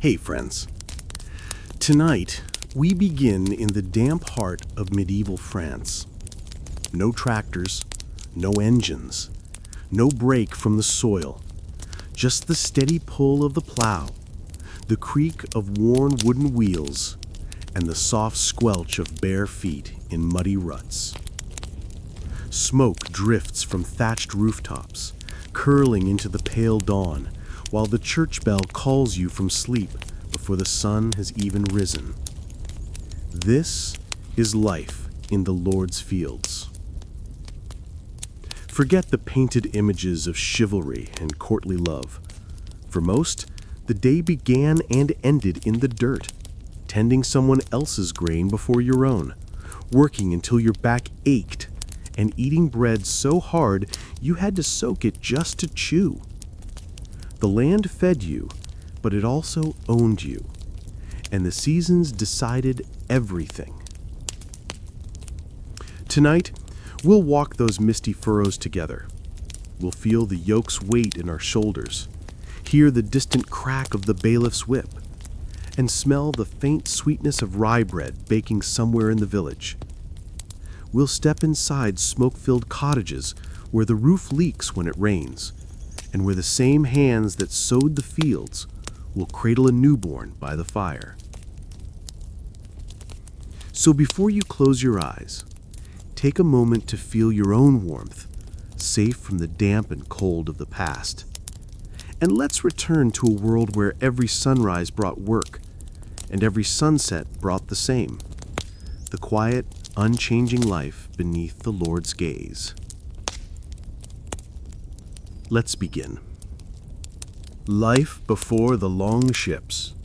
Hey friends, tonight we begin in the damp heart of medieval France. No tractors, no engines, no break from the soil, just the steady pull of the plow, the creak of worn wooden wheels, and the soft squelch of bare feet in muddy ruts. Smoke drifts from thatched rooftops, curling into the pale dawn, while the church bell calls you from sleep before the sun has even risen. This is life in the Lord's fields. Forget the painted images of chivalry and courtly love. For most, the day began and ended in the dirt, tending someone else's grain before your own, working until your back ached, and eating bread so hard you had to soak it just to chew. The land fed you, but it also owned you, and the seasons decided everything. Tonight, we'll walk those misty furrows together. We'll feel the yoke's weight in our shoulders, hear the distant crack of the bailiff's whip, and smell the faint sweetness of rye bread baking somewhere in the village. We'll step inside smoke-filled cottages where the roof leaks when it rains, and where the same hands that sowed the fields will cradle a newborn by the fire. So before you close your eyes, take a moment to feel your own warmth, safe from the damp and cold of the past. And let's return to a world where every sunrise brought work, and every sunset brought the same: the quiet, unchanging life beneath the Lord's gaze. Let's begin. Life before the long ships.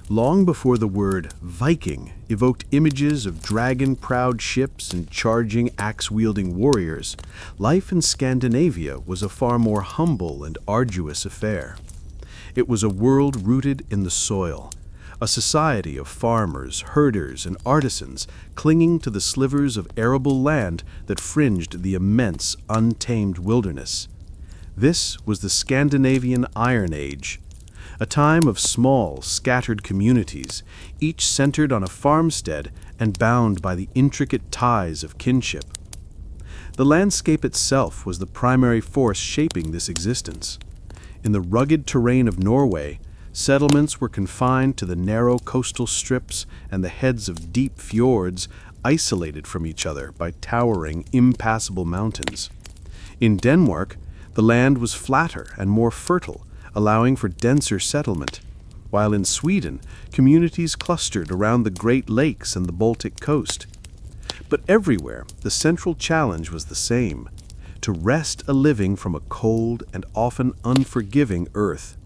Long before the word Viking evoked images of dragon-prowed ships and charging axe-wielding warriors, life in Scandinavia was a far more humble and arduous affair. It was a world rooted in the soil, a society of farmers, herders, and artisans clinging to the slivers of arable land that fringed the immense, untamed wilderness. This was the Scandinavian Iron Age, a time of small, scattered communities, each centered on a farmstead and bound by the intricate ties of kinship. The landscape itself was the primary force shaping this existence. In the rugged terrain of Norway, settlements were confined to the narrow coastal strips and the heads of deep fjords, isolated from each other by towering, impassable mountains. In Denmark, the land was flatter and more fertile, allowing for denser settlement, while in Sweden, communities clustered around the Great Lakes and the Baltic coast. But everywhere, the central challenge was the same: to wrest a living from a cold and often unforgiving earth.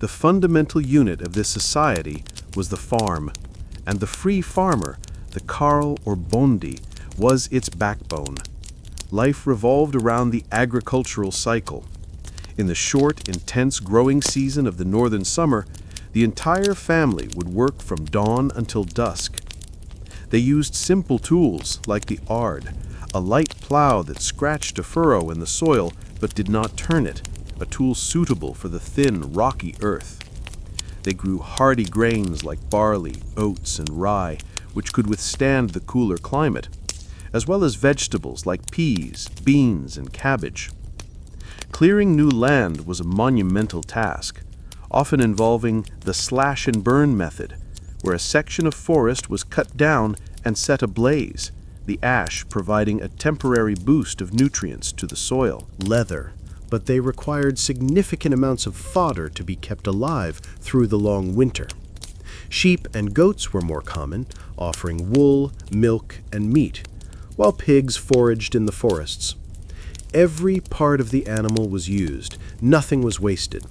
The fundamental unit of this society was the farm, and the free farmer, the Karl or Bondi, was its backbone. Life revolved around the agricultural cycle. In the short, intense growing season of the northern summer, the entire family would work from dawn until dusk. They used simple tools like the ard, a light plow that scratched a furrow in the soil but did not turn it, a tool suitable for the thin, rocky earth. They grew hardy grains like barley, oats, and rye, which could withstand the cooler climate, as well as vegetables like peas, beans, and cabbage. Clearing new land was a monumental task, often involving the slash-and-burn method, where a section of forest was cut down and set ablaze, the ash providing a temporary boost of nutrients to the soil. Leather, but they required significant amounts of fodder to be kept alive through the long winter. Sheep and goats were more common, offering wool, milk, and meat, while pigs foraged in the forests. Every part of the animal was used, nothing was wasted.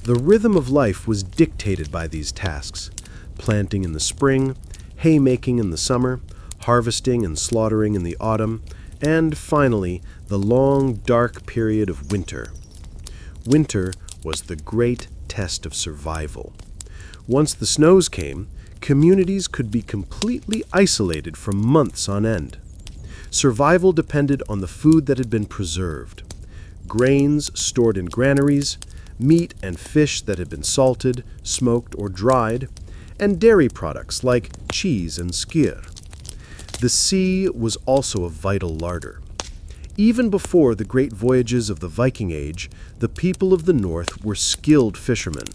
The rhythm of life was dictated by these tasks: planting in the spring, haymaking in the summer, harvesting and slaughtering in the autumn, and finally, the long, dark period of winter. Winter was the great test of survival. Once the snows came, communities could be completely isolated for months on end. Survival depended on the food that had been preserved: grains stored in granaries, meat and fish that had been salted, smoked, or dried, and dairy products like cheese and skyr. The sea was also a vital larder. Even before the great voyages of the Viking Age, the people of the north were skilled fishermen.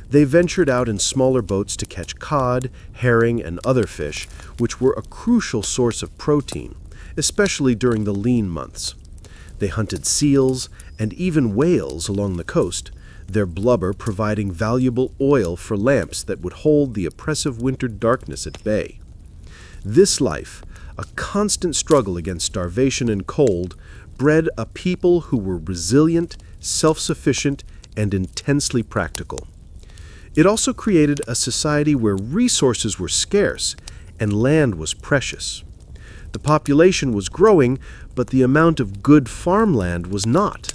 They ventured out in smaller boats to catch cod, herring, and other fish, which were a crucial source of protein, especially during the lean months. They hunted seals and even whales along the coast, their blubber providing valuable oil for lamps that would hold the oppressive winter darkness at bay. This life, a constant struggle against starvation and cold, bred a people who were resilient, self-sufficient, and intensely practical. It also created a society where resources were scarce and land was precious. The population was growing, but the amount of good farmland was not.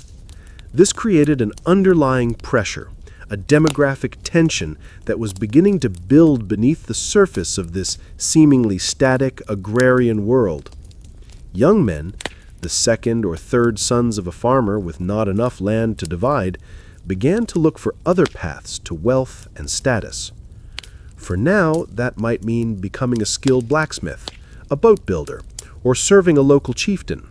This created an underlying pressure, a demographic tension that was beginning to build beneath the surface of this seemingly static agrarian world. Young men, the second or third sons of a farmer with not enough land to divide, began to look for other paths to wealth and status. For now, that might mean becoming a skilled blacksmith, a boat builder, or serving a local chieftain.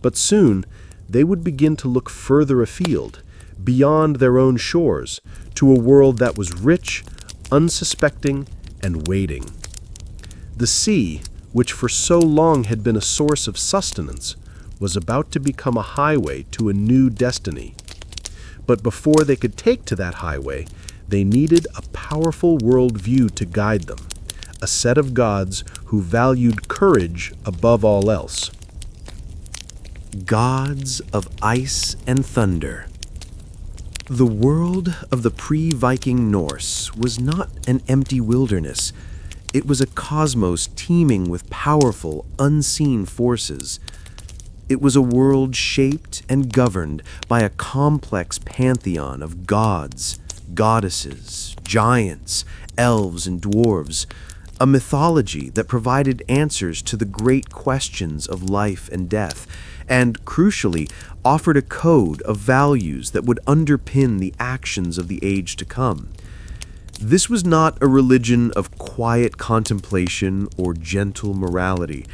But soon, they would begin to look further afield, beyond their own shores, to a world that was rich, unsuspecting, and waiting. The sea, which for so long had been a source of sustenance, was about to become a highway to a new destiny. But before they could take to that highway, they needed a powerful worldview to guide them, a set of gods who valued courage above all else. Gods of ice and thunder. The world of the pre-Viking Norse was not an empty wilderness. It was a cosmos teeming with powerful, unseen forces. It was a world shaped and governed by a complex pantheon of gods, goddesses, giants, elves, and dwarves, a mythology that provided answers to the great questions of life and death, and, crucially, offered a code of values that would underpin the actions of the age to come. This was not a religion of quiet contemplation or gentle morality.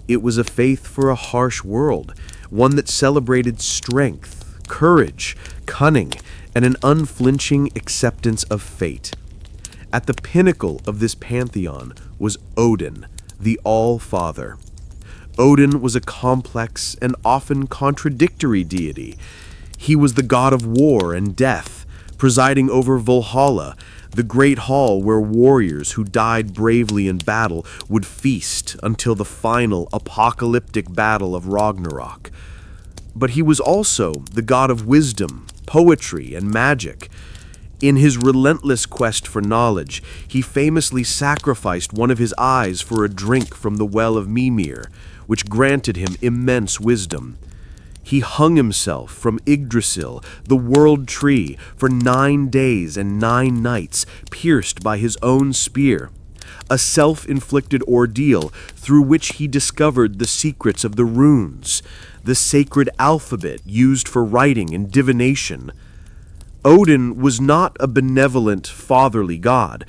It was a faith for a harsh world, one that celebrated strength, courage, cunning, and an unflinching acceptance of fate. At the pinnacle of this pantheon was Odin, the All-Father. Odin was a complex and often contradictory deity. He was the god of war and death, presiding over Valhalla, the great hall where warriors who died bravely in battle would feast until the final apocalyptic battle of Ragnarok. But he was also the god of wisdom, poetry, and magic. In his relentless quest for knowledge, he famously sacrificed one of his eyes for a drink from the well of Mimir, which granted him immense wisdom. He hung himself from Yggdrasil, the world tree, for 9 days and 9 nights, pierced by his own spear, a self-inflicted ordeal through which he discovered the secrets of the runes, the sacred alphabet used for writing and divination. Odin was not a benevolent, fatherly god.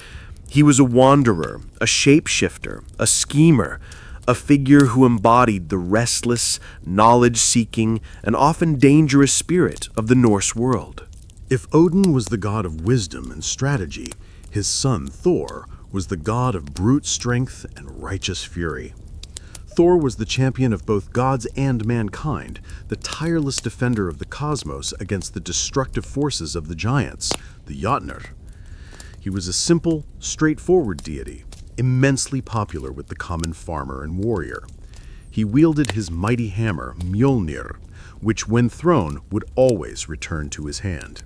He was a wanderer, a shapeshifter, a schemer, a figure who embodied the restless, knowledge-seeking, and often dangerous spirit of the Norse world. If Odin was the god of wisdom and strategy, his son Thor was the god of brute strength and righteous fury. Thor was the champion of both gods and mankind, the tireless defender of the cosmos against the destructive forces of the giants, the Jotnar. He was a simple, straightforward deity, immensely popular with the common farmer and warrior. He wielded his mighty hammer, Mjolnir, which when thrown would always return to his hand.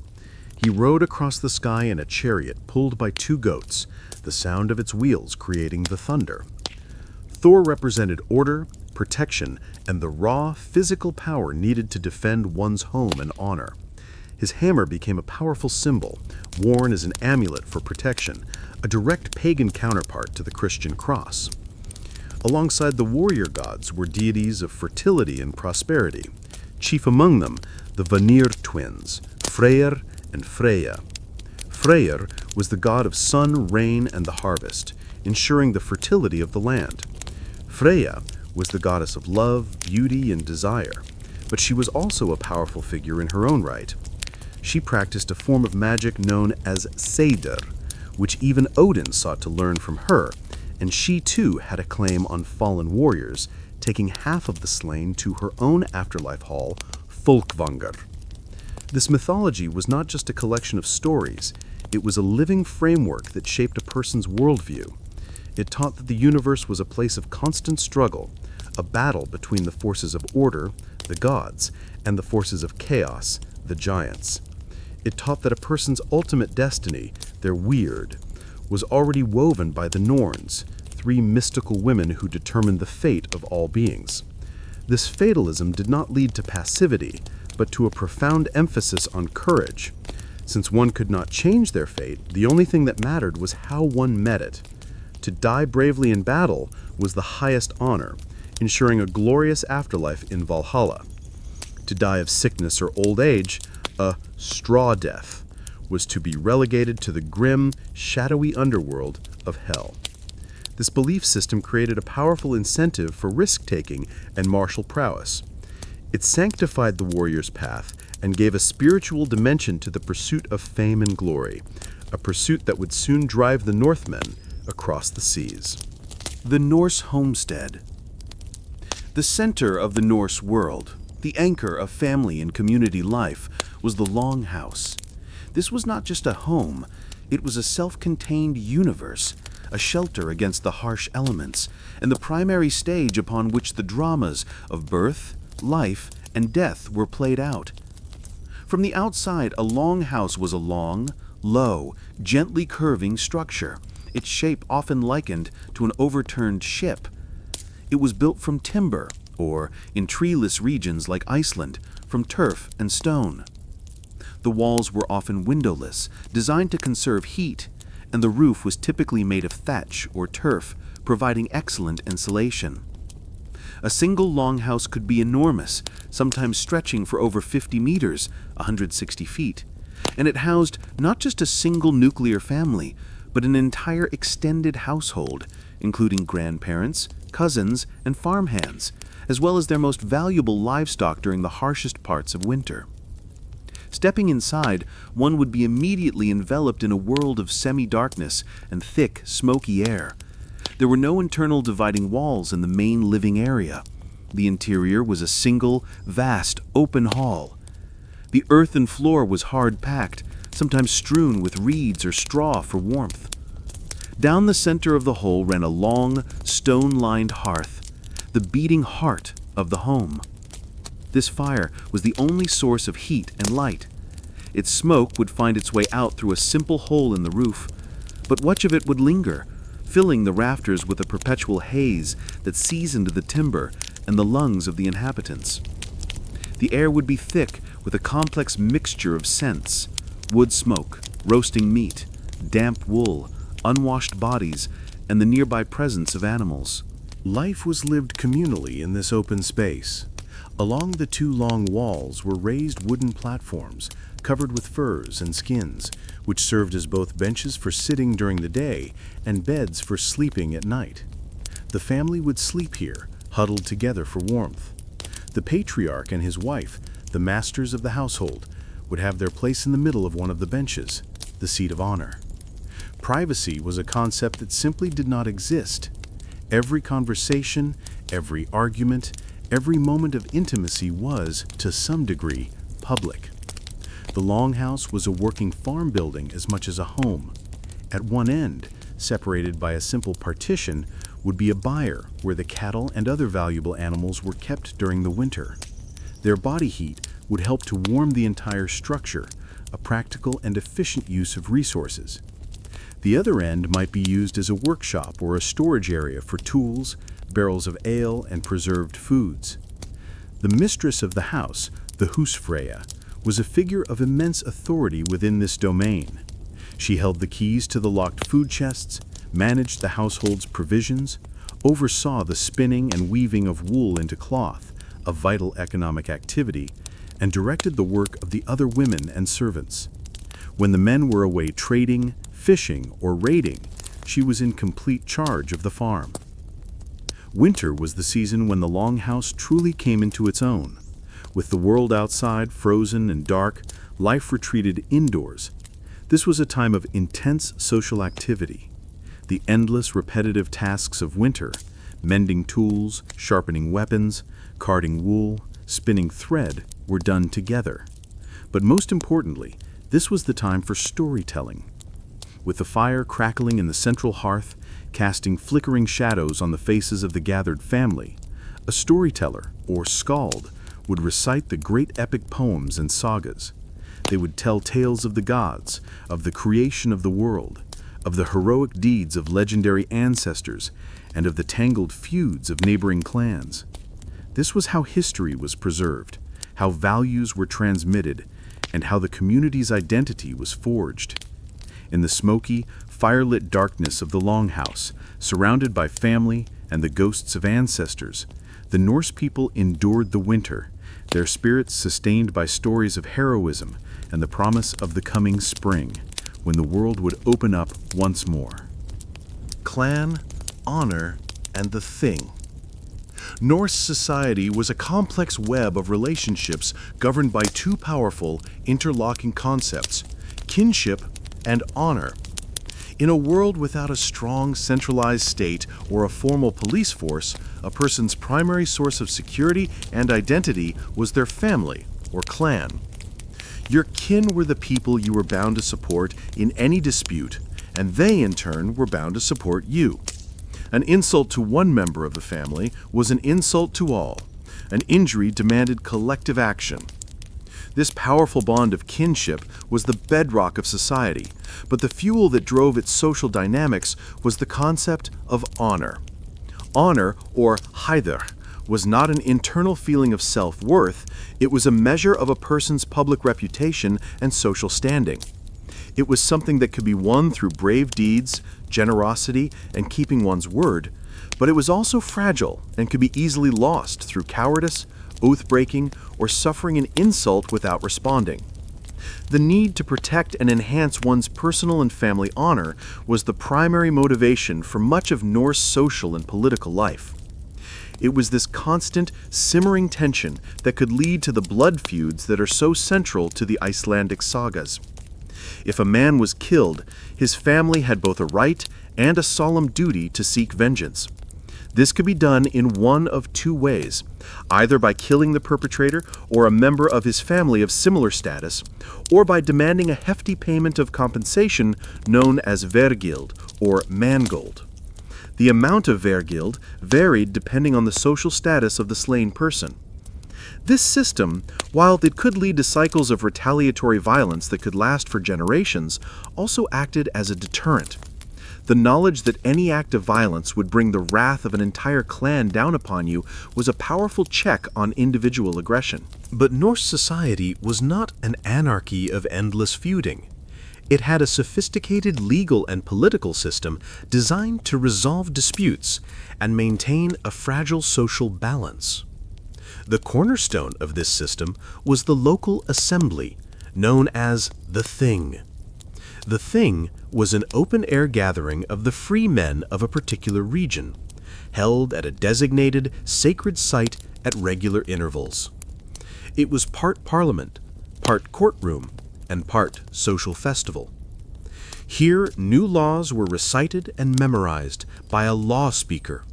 He rode across the sky in a chariot pulled by 2 goats, the sound of its wheels creating the thunder. Thor represented order, protection, and the raw, physical power needed to defend one's home and honor. His hammer became a powerful symbol, worn as an amulet for protection, a direct pagan counterpart to the Christian cross. Alongside the warrior gods were deities of fertility and prosperity, chief among them the Vanir twins, Freyr and Freya. Freyr was the god of sun, rain, and the harvest, ensuring the fertility of the land. Freya was the goddess of love, beauty, and desire, but she was also a powerful figure in her own right. She practiced a form of magic known as Seder, which even Odin sought to learn from her, and she too had a claim on fallen warriors, taking half of the slain to her own afterlife hall, Folkvanger. This mythology was not just a collection of stories, it was a living framework that shaped a person's worldview. It taught that the universe was a place of constant struggle, a battle between the forces of order, the gods, and the forces of chaos, the giants. It taught that a person's ultimate destiny, their weird, was already woven by the Norns, three mystical women who determined the fate of all beings. This fatalism did not lead to passivity, but to a profound emphasis on courage. Since one could not change their fate, the only thing that mattered was how one met it. To die bravely in battle was the highest honor, ensuring a glorious afterlife in Valhalla. To die of sickness or old age, a straw death, was to be relegated to the grim, shadowy underworld of hell. This belief system created a powerful incentive for risk-taking and martial prowess. It sanctified the warrior's path and gave a spiritual dimension to the pursuit of fame and glory, a pursuit that would soon drive the Northmen across the seas. The Norse homestead. The center of the Norse world, the anchor of family and community life, was the longhouse. This was not just a home, it was a self-contained universe, a shelter against the harsh elements, and the primary stage upon which the dramas of birth, life, and death were played out. From the outside, a longhouse was a long, low, gently curving structure, its shape often likened to an overturned ship. It was built from timber, or, in treeless regions like Iceland, from turf and stone. The walls were often windowless, designed to conserve heat, and the roof was typically made of thatch or turf, providing excellent insulation. A single longhouse could be enormous, sometimes stretching for over 50 meters, 160 feet, and it housed not just a single nuclear family, but an entire extended household, including grandparents, cousins, and farmhands, as well as their most valuable livestock during the harshest parts of winter. Stepping inside, one would be immediately enveloped in a world of semi-darkness and thick, smoky air. There were no internal dividing walls in the main living area. The interior was a single, vast, open hall. The earthen floor was hard-packed, sometimes strewn with reeds or straw for warmth. Down the center of the hole ran a long, stone-lined hearth, the beating heart of the home. This fire was the only source of heat and light. Its smoke would find its way out through a simple hole in the roof, but much of it would linger, filling the rafters with a perpetual haze that seasoned the timber and the lungs of the inhabitants. The air would be thick with a complex mixture of scents: wood smoke, roasting meat, damp wool, unwashed bodies, and the nearby presence of animals. Life was lived communally in this open space. Along the two long walls were raised wooden platforms covered with furs and skins, which served as both benches for sitting during the day and beds for sleeping at night. The family would sleep here, huddled together for warmth. The patriarch and his wife, the masters of the household, would have their place in the middle of one of the benches, the seat of honor. Privacy was a concept that simply did not exist. Every conversation, every argument, every moment of intimacy was, to some degree, public. The longhouse was a working farm building as much as a home. At one end, separated by a simple partition, would be a byre where the cattle and other valuable animals were kept during the winter. Their body heat would help to warm the entire structure, a practical and efficient use of resources. The other end might be used as a workshop or a storage area for tools, barrels of ale, and preserved foods. The mistress of the house, the husfreyja, was a figure of immense authority within this domain. She held the keys to the locked food chests, managed the household's provisions, oversaw the spinning and weaving of wool into cloth, a vital economic activity, and directed the work of the other women and servants. When the men were away trading, fishing, or raiding, she was in complete charge of the farm. Winter was the season when the longhouse truly came into its own. With the world outside frozen and dark, life retreated indoors. This was a time of intense social activity. The endless repetitive tasks of winter, mending tools, sharpening weapons, carding wool, spinning thread, were done together. But most importantly, this was the time for storytelling. With the fire crackling in the central hearth, casting flickering shadows on the faces of the gathered family, a storyteller, or skald, would recite the great epic poems and sagas. They would tell tales of the gods, of the creation of the world, of the heroic deeds of legendary ancestors, and of the tangled feuds of neighboring clans. This was how history was preserved, how values were transmitted, and how the community's identity was forged. In the smoky, firelit darkness of the longhouse, surrounded by family and the ghosts of ancestors, the Norse people endured the winter, their spirits sustained by stories of heroism and the promise of the coming spring, when the world would open up once more. Clan, honor, and the thing. Norse society was a complex web of relationships governed by two powerful, interlocking concepts: kinship and honor. In a world without a strong, centralized state or a formal police force, a person's primary source of security and identity was their family, or clan. Your kin were the people you were bound to support in any dispute, and they, in turn, were bound to support you. An insult to one member of the family was an insult to all. An injury demanded collective action. This powerful bond of kinship was the bedrock of society, but the fuel that drove its social dynamics was the concept of honor. Honor, or heiðr, was not an internal feeling of self-worth, it was a measure of a person's public reputation and social standing. It was something that could be won through brave deeds, generosity, and keeping one's word, but it was also fragile and could be easily lost through cowardice, oath-breaking, or suffering an insult without responding. The need to protect and enhance one's personal and family honor was the primary motivation for much of Norse social and political life. It was this constant, simmering tension that could lead to the blood feuds that are so central to the Icelandic sagas. If a man was killed, his family had both a right and a solemn duty to seek vengeance. This could be done in one of two ways, either by killing the perpetrator or a member of his family of similar status, or by demanding a hefty payment of compensation known as vergild, or mangold. The amount of vergild varied depending on the social status of the slain person. This system, while it could lead to cycles of retaliatory violence that could last for generations, also acted as a deterrent. The knowledge that any act of violence would bring the wrath of an entire clan down upon you was a powerful check on individual aggression. But Norse society was not an anarchy of endless feuding. It had a sophisticated legal and political system designed to resolve disputes and maintain a fragile social balance. The cornerstone of this system was the local assembly, known as the Thing. The Thing was an open-air gathering of the free men of a particular region, held at a designated sacred site at regular intervals. It was part parliament, part courtroom, and part social festival. Here, new laws were recited and memorized by a law speaker.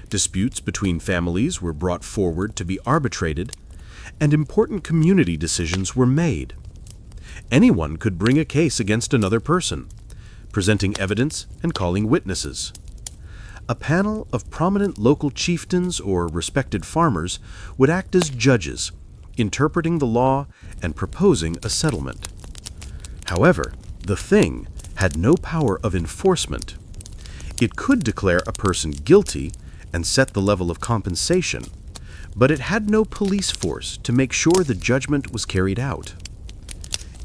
Disputes between families were brought forward to be arbitrated, and important community decisions were made. Anyone could bring a case against another person, presenting evidence and calling witnesses. A panel of prominent local chieftains or respected farmers would act as judges, interpreting the law and proposing a settlement. However, the Thing had no power of enforcement. It could declare a person guilty and set the level of compensation, but it had no police force to make sure the judgment was carried out.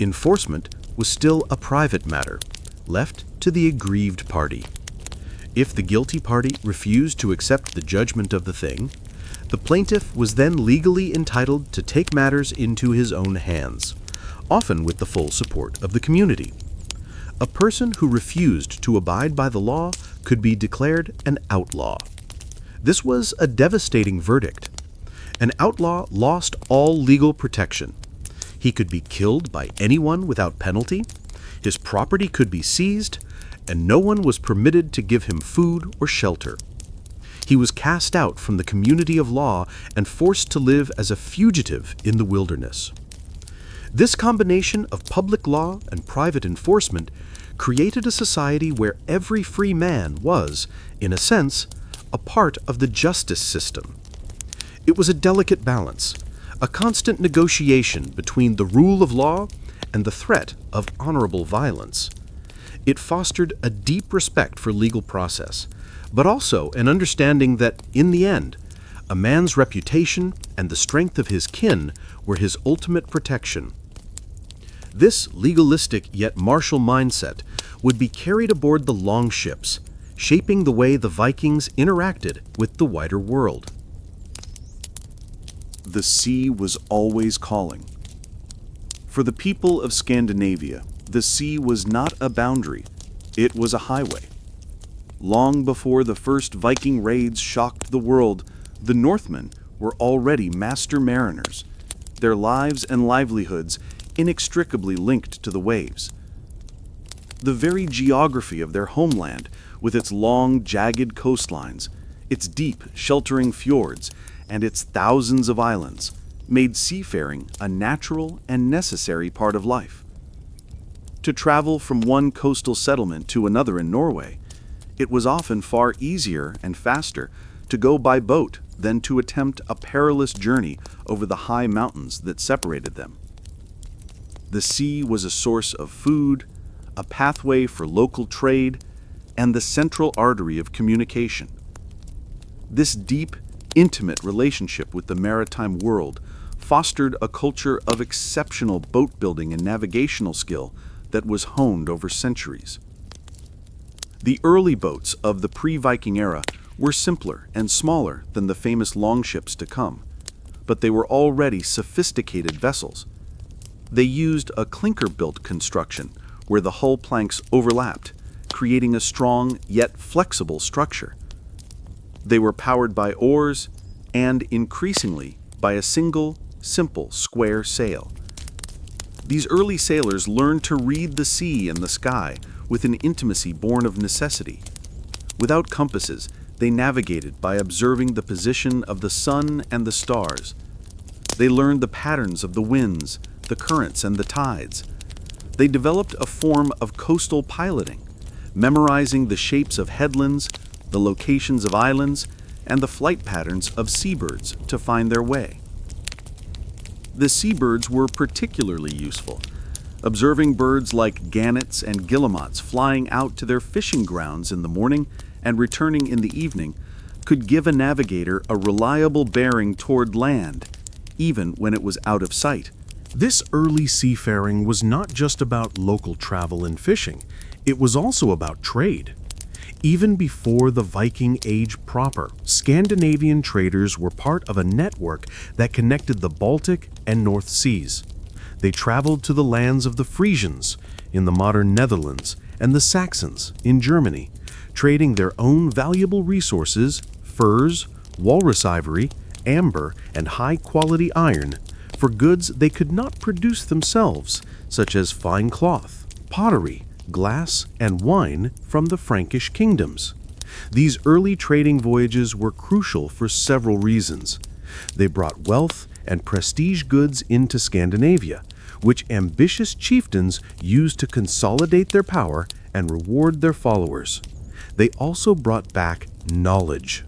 Enforcement was still a private matter, left to the aggrieved party. If the guilty party refused to accept the judgment of the Thing, the plaintiff was then legally entitled to take matters into his own hands, often with the full support of the community. A person who refused to abide by the law could be declared an outlaw. This was a devastating verdict. An outlaw lost all legal protection. He could be killed by anyone without penalty, his property could be seized, and no one was permitted to give him food or shelter. He was cast out from the community of law and forced to live as a fugitive in the wilderness. This combination of public law and private enforcement created a society where every free man was, in a sense, a part of the justice system. It was a delicate balance, a constant negotiation between the rule of law and the threat of honorable violence. It fostered a deep respect for legal process, but also an understanding that, in the end, a man's reputation and the strength of his kin were his ultimate protection. This legalistic yet martial mindset would be carried aboard the longships, shaping the way the Vikings interacted with the wider world. The sea was always calling. For the people of Scandinavia, the sea was not a boundary, it was a highway. Long before the first Viking raids shocked the world, the Northmen were already master mariners, their lives and livelihoods inextricably linked to the waves. The very geography of their homeland, with its long, jagged coastlines, its deep, sheltering fjords, and its thousands of islands, made seafaring a natural and necessary part of life. To travel from one coastal settlement to another in Norway, it was often far easier and faster to go by boat than to attempt a perilous journey over the high mountains that separated them. The sea was a source of food, a pathway for local trade, and the central artery of communication. This deep, intimate relationship with the maritime world fostered a culture of exceptional boat building and navigational skill that was honed over centuries. The early boats of the pre-Viking era were simpler and smaller than the famous longships to come, but they were already sophisticated vessels. They used a clinker-built construction where the hull planks overlapped, creating a strong yet flexible structure. They were powered by oars and, increasingly, by a single, simple, square sail. These early sailors learned to read the sea and the sky with an intimacy born of necessity. Without compasses, they navigated by observing the position of the sun and the stars. They learned the patterns of the winds, the currents, and the tides. They developed a form of coastal piloting, memorizing the shapes of headlands, the locations of islands, and the flight patterns of seabirds to find their way. The seabirds were particularly useful. Observing birds like gannets and guillemots flying out to their fishing grounds in the morning and returning in the evening could give a navigator a reliable bearing toward land, even when it was out of sight. This early seafaring was not just about local travel and fishing, it was also about trade. Even before the Viking Age proper, Scandinavian traders were part of a network that connected the Baltic and North Seas. They traveled to the lands of the Frisians in the modern Netherlands and the Saxons in Germany, trading their own valuable resources, furs, walrus ivory, amber, and high-quality iron, for goods they could not produce themselves, such as fine cloth, pottery, glass, and wine from the Frankish kingdoms. These early trading voyages were crucial for several reasons. They brought wealth and prestige goods into Scandinavia, which ambitious chieftains used to consolidate their power and reward their followers. They also brought back knowledge.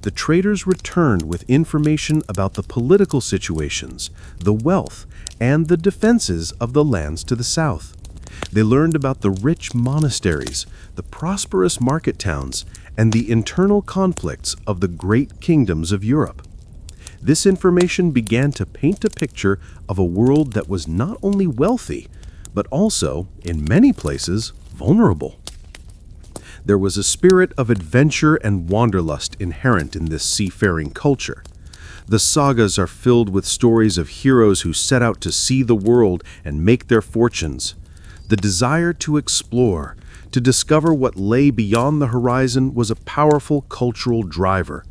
The traders returned with information about the political situations, the wealth, and the defenses of the lands to the south. They learned about the rich monasteries, the prosperous market towns, and the internal conflicts of the great kingdoms of Europe. This information began to paint a picture of a world that was not only wealthy, but also, in many places, vulnerable. There was a spirit of adventure and wanderlust inherent in this seafaring culture. The sagas are filled with stories of heroes who set out to see the world and make their fortunes. The desire to explore, to discover what lay beyond the horizon, was a powerful cultural driver.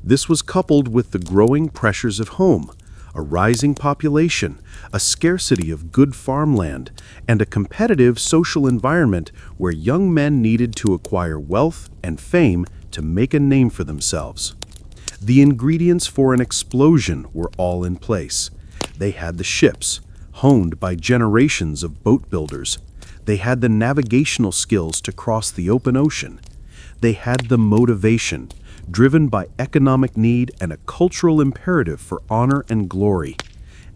This was coupled with the growing pressures of home, a rising population, a scarcity of good farmland, and a competitive social environment where young men needed to acquire wealth and fame to make a name for themselves. The ingredients for an explosion were all in place. They had the ships, honed by generations of boat builders. They had the navigational skills to cross the open ocean. They had the motivation, driven by economic need and a cultural imperative for honor and glory.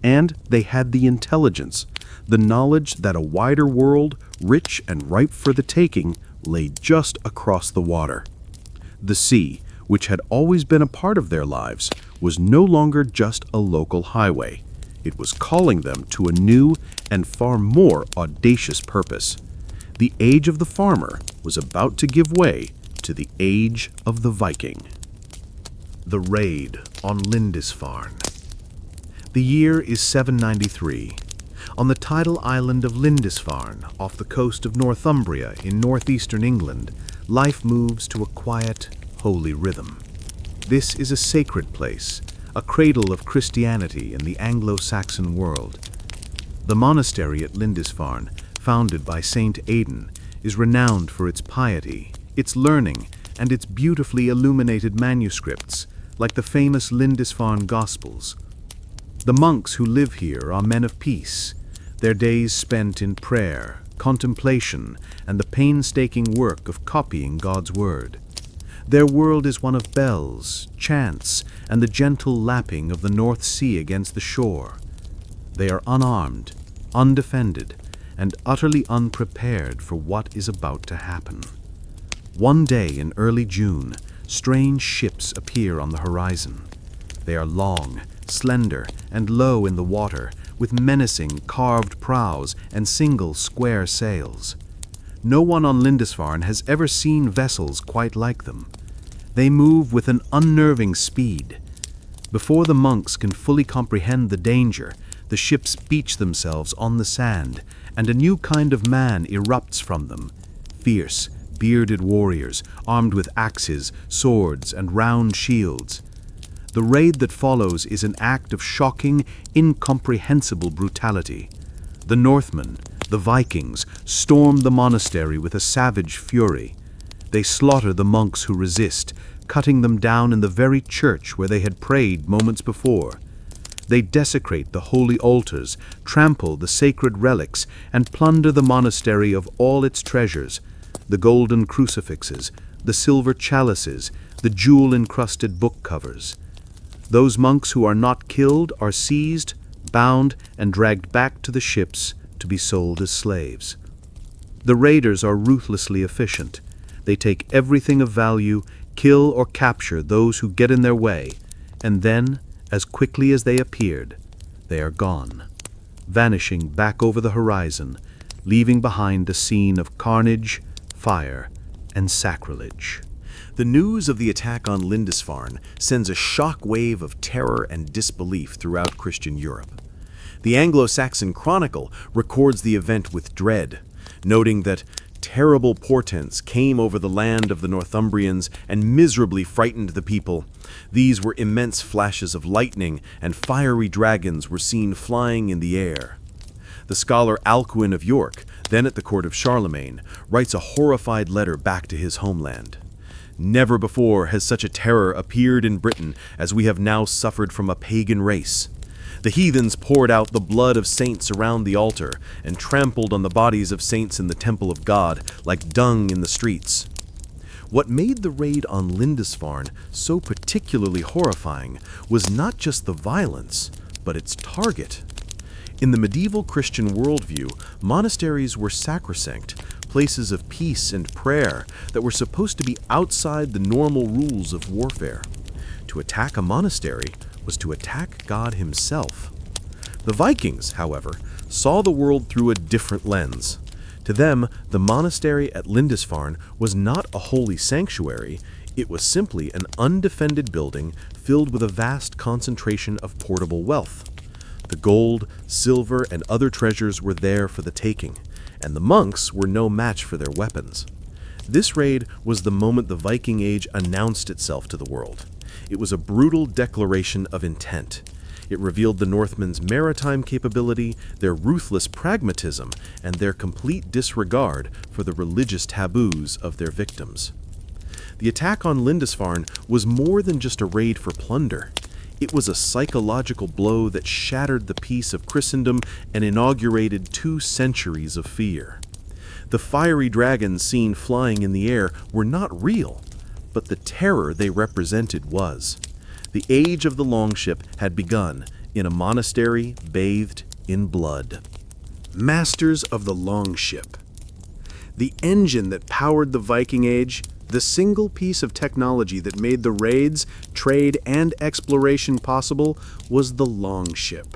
And they had the intelligence, the knowledge that a wider world, rich and ripe for the taking, lay just across the water. The sea, which had always been a part of their lives, was no longer just a local highway. It was calling them to a new and far more audacious purpose. The age of the farmer was about to give way to the age of the Viking. The Raid on Lindisfarne. The year is 793. On the tidal island of Lindisfarne, off the coast of Northumbria in northeastern England, life moves to a quiet, holy rhythm. This is a sacred place, a cradle of Christianity in the Anglo-Saxon world. The monastery at Lindisfarne, founded by Saint Aidan, is renowned for its piety, its learning, and its beautifully illuminated manuscripts, like the famous Lindisfarne Gospels. The monks who live here are men of peace, their days spent in prayer, contemplation, and the painstaking work of copying God's word. Their world is one of bells, chants, and the gentle lapping of the North Sea against the shore. They are unarmed, undefended, and utterly unprepared for what is about to happen. One day in early June, strange ships appear on the horizon. They are long, slender, and low in the water, with menacing carved prows and single square sails. No one on Lindisfarne has ever seen vessels quite like them. They move with an unnerving speed. Before the monks can fully comprehend the danger, the ships beach themselves on the sand, and a new kind of man erupts from them. Fierce, bearded warriors, armed with axes, swords, and round shields. The raid that follows is an act of shocking, incomprehensible brutality. The Northmen, the Vikings, storm the monastery with a savage fury. They slaughter the monks who resist, cutting them down in the very church where they had prayed moments before. They desecrate the holy altars, trample the sacred relics, and plunder the monastery of all its treasures, the golden crucifixes, the silver chalices, the jewel-encrusted book covers. Those monks who are not killed are seized, bound, and dragged back to the ships to be sold as slaves. The raiders are ruthlessly efficient. They take everything of value, kill or capture those who get in their way, and then, as quickly as they appeared, they are gone, vanishing back over the horizon, leaving behind a scene of carnage, fire, and sacrilege. The news of the attack on Lindisfarne sends a shock wave of terror and disbelief throughout Christian Europe. The Anglo-Saxon Chronicle records the event with dread, noting that terrible portents came over the land of the Northumbrians and miserably frightened the people. These were immense flashes of lightning, and fiery dragons were seen flying in the air. The scholar Alcuin of York, then at the court of Charlemagne, writes a horrified letter back to his homeland. Never before has such a terror appeared in Britain as we have now suffered from a pagan race. The heathens poured out the blood of saints around the altar and trampled on the bodies of saints in the temple of God like dung in the streets. What made the raid on Lindisfarne so particularly horrifying was not just the violence, but its target. In the medieval Christian worldview, monasteries were sacrosanct, places of peace and prayer that were supposed to be outside the normal rules of warfare. To attack a monastery was to attack God himself. The Vikings, however, saw the world through a different lens. To them, the monastery at Lindisfarne was not a holy sanctuary, it was simply an undefended building filled with a vast concentration of portable wealth. The gold, silver, and other treasures were there for the taking, and the monks were no match for their weapons. This raid was the moment the Viking Age announced itself to the world. It was a brutal declaration of intent. It revealed the Northmen's maritime capability, their ruthless pragmatism, and their complete disregard for the religious taboos of their victims. The attack on Lindisfarne was more than just a raid for plunder. It was a psychological blow that shattered the peace of Christendom and inaugurated 2 centuries of fear. The fiery dragons seen flying in the air were not real, but the terror they represented was. The age of the longship had begun in a monastery bathed in blood. Masters of the longship. The engine that powered the Viking Age, the single piece of technology that made the raids, trade, and exploration possible, was the longship.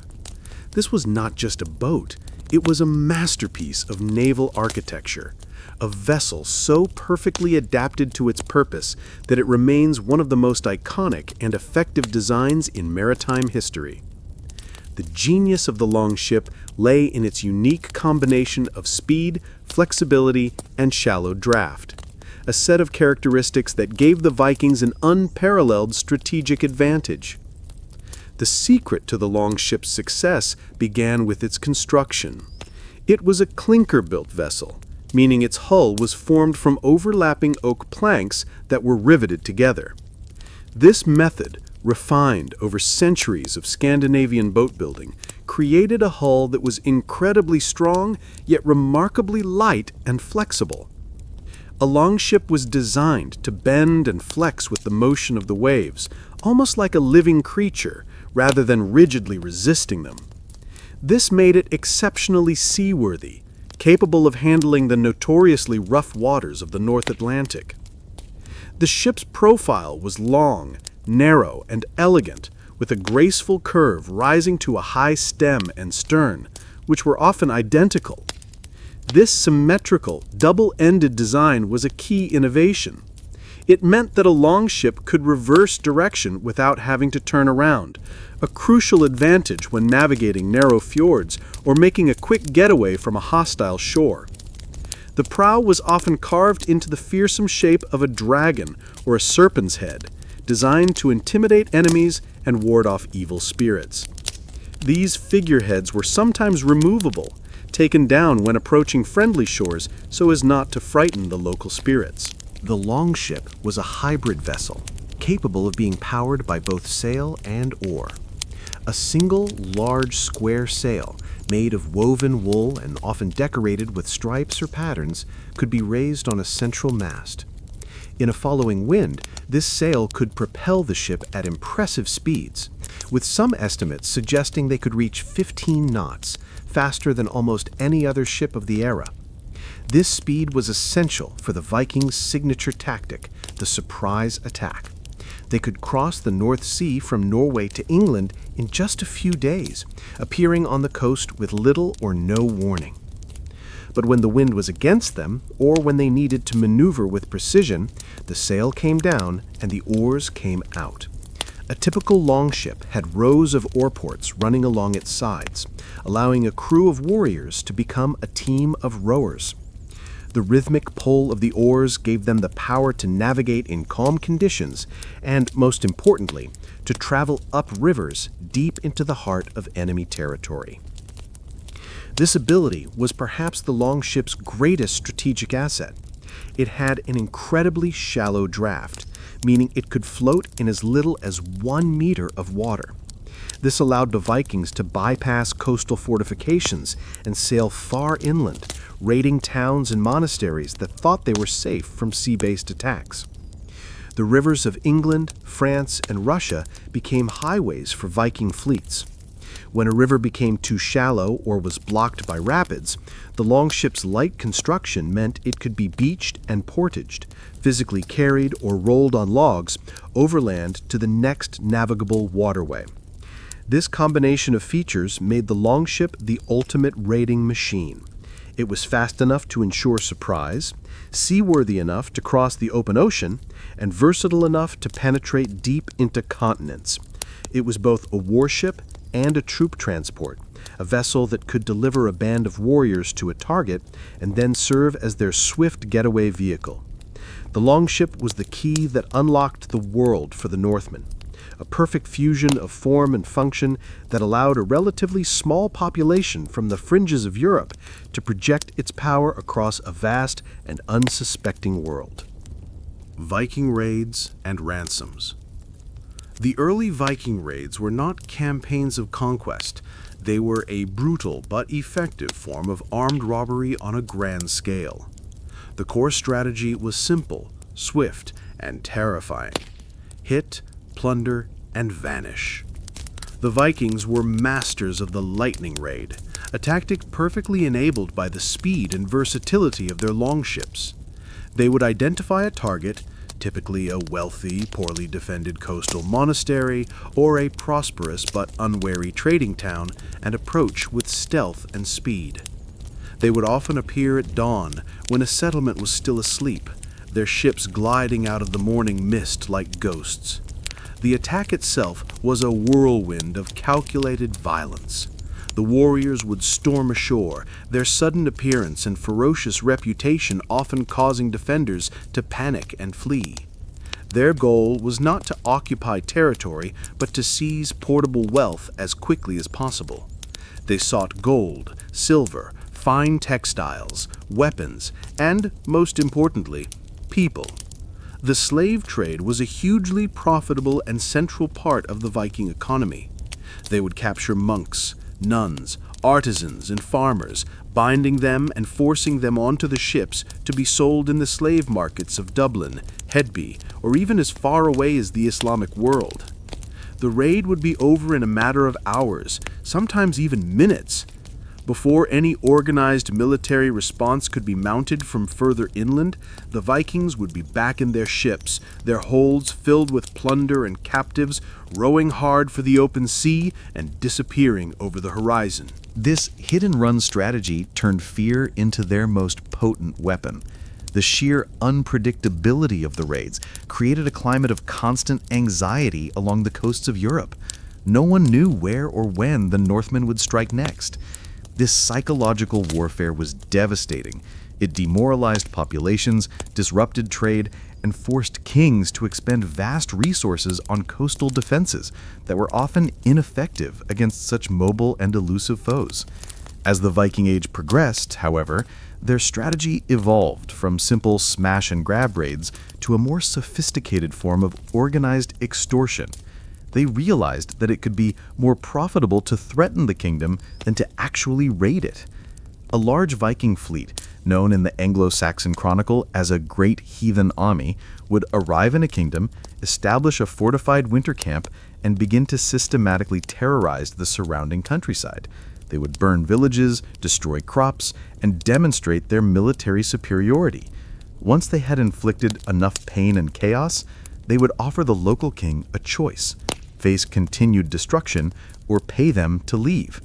This was not just a boat, it was a masterpiece of naval architecture, a vessel so perfectly adapted to its purpose that it remains one of the most iconic and effective designs in maritime history. The genius of the longship lay in its unique combination of speed, flexibility, and shallow draft, a set of characteristics that gave the Vikings an unparalleled strategic advantage. The secret to the longship's success began with its construction. It was a clinker-built vessel, meaning its hull was formed from overlapping oak planks that were riveted together. This method, refined over centuries of Scandinavian boat building, created a hull that was incredibly strong yet remarkably light and flexible. A longship was designed to bend and flex with the motion of the waves, almost like a living creature, rather than rigidly resisting them. This made it exceptionally seaworthy, capable of handling the notoriously rough waters of the North Atlantic. The ship's profile was long, narrow, and elegant, with a graceful curve rising to a high stem and stern, which were often identical. This symmetrical, double-ended design was a key innovation. It meant that a longship could reverse direction without having to turn around, a crucial advantage when navigating narrow fjords or making a quick getaway from a hostile shore. The prow was often carved into the fearsome shape of a dragon or a serpent's head, designed to intimidate enemies and ward off evil spirits. These figureheads were sometimes removable, taken down when approaching friendly shores so as not to frighten the local spirits. The longship was a hybrid vessel, capable of being powered by both sail and oar. A single, large, square sail, made of woven wool and often decorated with stripes or patterns, could be raised on a central mast. In a following wind, this sail could propel the ship at impressive speeds, with some estimates suggesting they could reach 15 knots, faster than almost any other ship of the era. This speed was essential for the Vikings' signature tactic, the surprise attack. They could cross the North Sea from Norway to England in just a few days, appearing on the coast with little or no warning. But when the wind was against them, or when they needed to maneuver with precision, the sail came down and the oars came out. A typical longship had rows of oarports running along its sides, allowing a crew of warriors to become a team of rowers. The rhythmic pull of the oars gave them the power to navigate in calm conditions and, most importantly, to travel up rivers deep into the heart of enemy territory. This ability was perhaps the longship's greatest strategic asset. It had an incredibly shallow draft, meaning it could float in as little as 1 meter of water. This allowed the Vikings to bypass coastal fortifications and sail far inland, raiding towns and monasteries that thought they were safe from sea-based attacks. The rivers of England, France, and Russia became highways for Viking fleets. When a river became too shallow or was blocked by rapids, the longship's light construction meant it could be beached and portaged, physically carried or rolled on logs, overland to the next navigable waterway. This combination of features made the longship the ultimate raiding machine. It was fast enough to ensure surprise, seaworthy enough to cross the open ocean, and versatile enough to penetrate deep into continents. It was both a warship and a troop transport, a vessel that could deliver a band of warriors to a target and then serve as their swift getaway vehicle. The longship was the key that unlocked the world for the Northmen, a perfect fusion of form and function that allowed a relatively small population from the fringes of Europe to project its power across a vast and unsuspecting world. Viking raids and ransoms. The early Viking raids were not campaigns of conquest. They were a brutal but effective form of armed robbery on a grand scale. The core strategy was simple, swift, and terrifying. Hit, plunder, and vanish. The Vikings were masters of the lightning raid, a tactic perfectly enabled by the speed and versatility of their longships. They would identify a target, typically a wealthy, poorly defended coastal monastery or a prosperous but unwary trading town, and approach with stealth and speed. They would often appear at dawn when a settlement was still asleep, their ships gliding out of the morning mist like ghosts. The attack itself was a whirlwind of calculated violence. The warriors would storm ashore, their sudden appearance and ferocious reputation often causing defenders to panic and flee. Their goal was not to occupy territory, but to seize portable wealth as quickly as possible. They sought gold, silver, fine textiles, weapons, and, most importantly, people. The slave trade was a hugely profitable and central part of the Viking economy. They would capture monks, nuns, artisans, and farmers, binding them and forcing them onto the ships to be sold in the slave markets of Dublin, Hedby, or even as far away as the Islamic world. The raid would be over in a matter of hours, sometimes even minutes. Before any organized military response could be mounted from further inland, the Vikings would be back in their ships, their holds filled with plunder and captives, rowing hard for the open sea and disappearing over the horizon. This hit-and-run strategy turned fear into their most potent weapon. The sheer unpredictability of the raids created a climate of constant anxiety along the coasts of Europe. No one knew where or when the Northmen would strike next. This psychological warfare was devastating. It demoralized populations, disrupted trade, and forced kings to expend vast resources on coastal defenses that were often ineffective against such mobile and elusive foes. As the Viking Age progressed, however, their strategy evolved from simple smash-and-grab raids to a more sophisticated form of organized extortion. They realized that it could be more profitable to threaten the kingdom than to actually raid it. A large Viking fleet, known in the Anglo-Saxon Chronicle as a great heathen army, would arrive in a kingdom, establish a fortified winter camp, and begin to systematically terrorize the surrounding countryside. They would burn villages, destroy crops, and demonstrate their military superiority. Once they had inflicted enough pain and chaos, they would offer the local king a choice: face continued destruction or pay them to leave.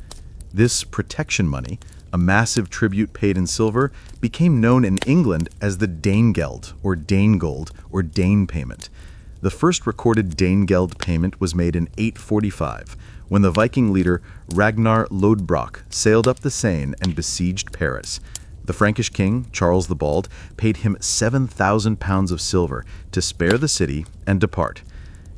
This protection money, a massive tribute paid in silver, became known in England as the Danegeld or Danegold or Dane payment. The first recorded Danegeld payment was made in 845, when the Viking leader Ragnar Lodbrok sailed up the Seine and besieged Paris. The Frankish king, Charles the Bald, paid him 7,000 pounds of silver to spare the city and depart.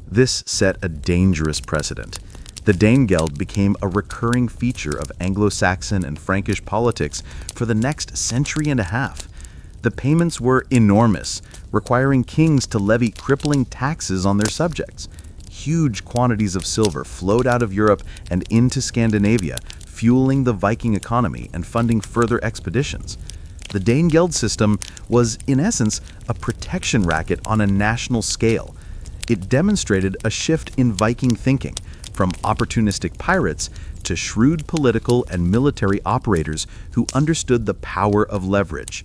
This set a dangerous precedent. The Danegeld became a recurring feature of Anglo-Saxon and Frankish politics for the next century and a half. The payments were enormous, requiring kings to levy crippling taxes on their subjects. Huge quantities of silver flowed out of Europe and into Scandinavia, fueling the Viking economy and funding further expeditions. The Danegeld system was, in essence, a protection racket on a national scale. It demonstrated a shift in Viking thinking, from opportunistic pirates to shrewd political and military operators who understood the power of leverage.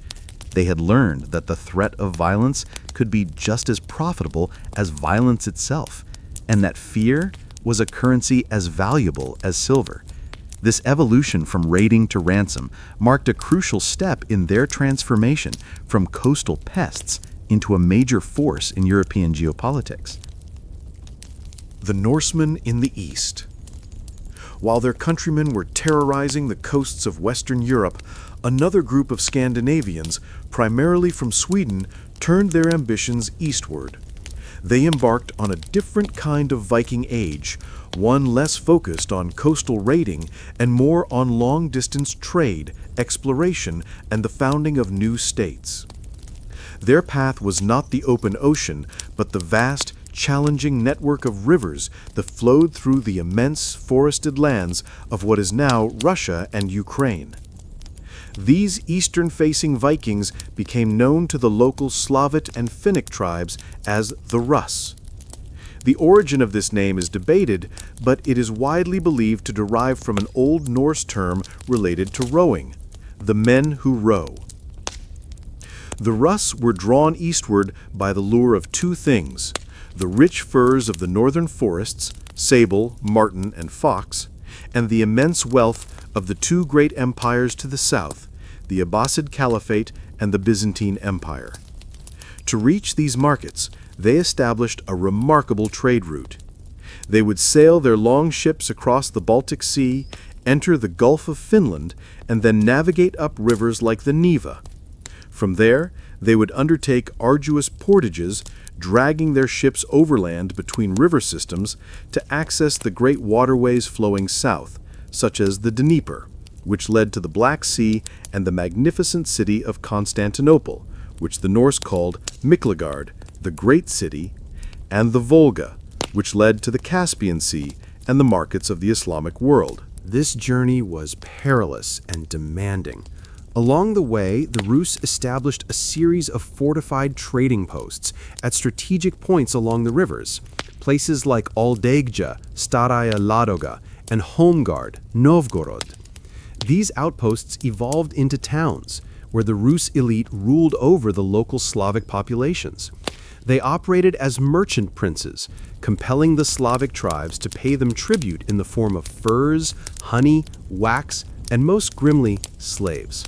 They had learned that the threat of violence could be just as profitable as violence itself, and that fear was a currency as valuable as silver. This evolution from raiding to ransom marked a crucial step in their transformation from coastal pests into a major force in European geopolitics. The Norsemen in the East. While their countrymen were terrorizing the coasts of Western Europe, another group of Scandinavians, primarily from Sweden, turned their ambitions eastward. They embarked on a different kind of Viking age, one less focused on coastal raiding and more on long-distance trade, exploration, and the founding of new states. Their path was not the open ocean, but the vast, challenging network of rivers that flowed through the immense forested lands of what is now Russia and Ukraine. These eastern-facing Vikings became known to the local Slavic and Finnic tribes as the Russ. The origin of this name is debated, but it is widely believed to derive from an Old Norse term related to rowing, the men who row. The Russ were drawn eastward by the lure of two things: the rich furs of the northern forests, sable, marten, and fox, and the immense wealth of the two great empires to the south, the Abbasid Caliphate and the Byzantine Empire. To reach these markets, they established a remarkable trade route. They would sail their long ships across the Baltic Sea, enter the Gulf of Finland, and then navigate up rivers like the Neva. From there, they would undertake arduous portages, dragging their ships overland between river systems to access the great waterways flowing south, such as the Dnieper, which led to the Black Sea, and the magnificent city of Constantinople, which the Norse called Miklagard, the Great City, and the Volga, which led to the Caspian Sea and the markets of the Islamic world. This journey was perilous and demanding. Along the way, the Rus established a series of fortified trading posts at strategic points along the rivers, places like Aldegja, Staraya Ladoga, and Holmgard, Novgorod. These outposts evolved into towns, where the Rus elite ruled over the local Slavic populations. They operated as merchant princes, compelling the Slavic tribes to pay them tribute in the form of furs, honey, wax, and most grimly, slaves.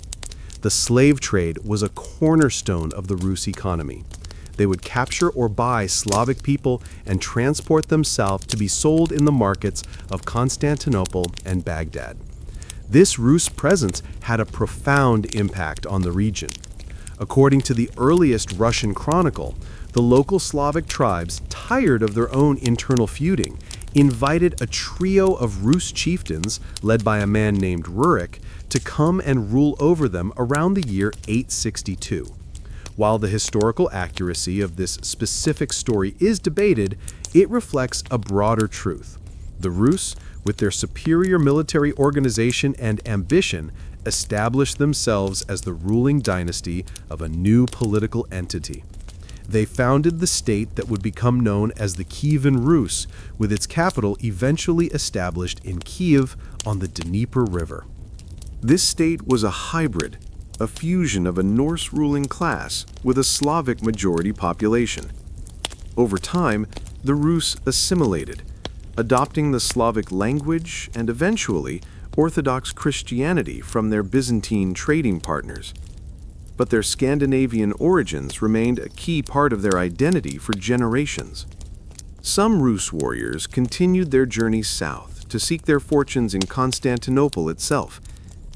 The slave trade was a cornerstone of the Rus economy. They would capture or buy Slavic people and transport them south to be sold in the markets of Constantinople and Baghdad. This Rus presence had a profound impact on the region. According to the earliest Russian chronicle, the local Slavic tribes, tired of their own internal feuding, invited a trio of Rus chieftains, led by a man named Rurik, to come and rule over them around the year 862. While the historical accuracy of this specific story is debated, it reflects a broader truth. The Rus, with their superior military organization and ambition, established themselves as the ruling dynasty of a new political entity. They founded the state that would become known as the Kievan Rus, with its capital eventually established in Kiev on the Dnieper River. This state was a hybrid, a fusion of a Norse ruling class with a Slavic majority population. Over time, the Rus assimilated, adopting the Slavic language and eventually Orthodox Christianity from their Byzantine trading partners. But their Scandinavian origins remained a key part of their identity for generations. Some Rus warriors continued their journey south to seek their fortunes in Constantinople itself.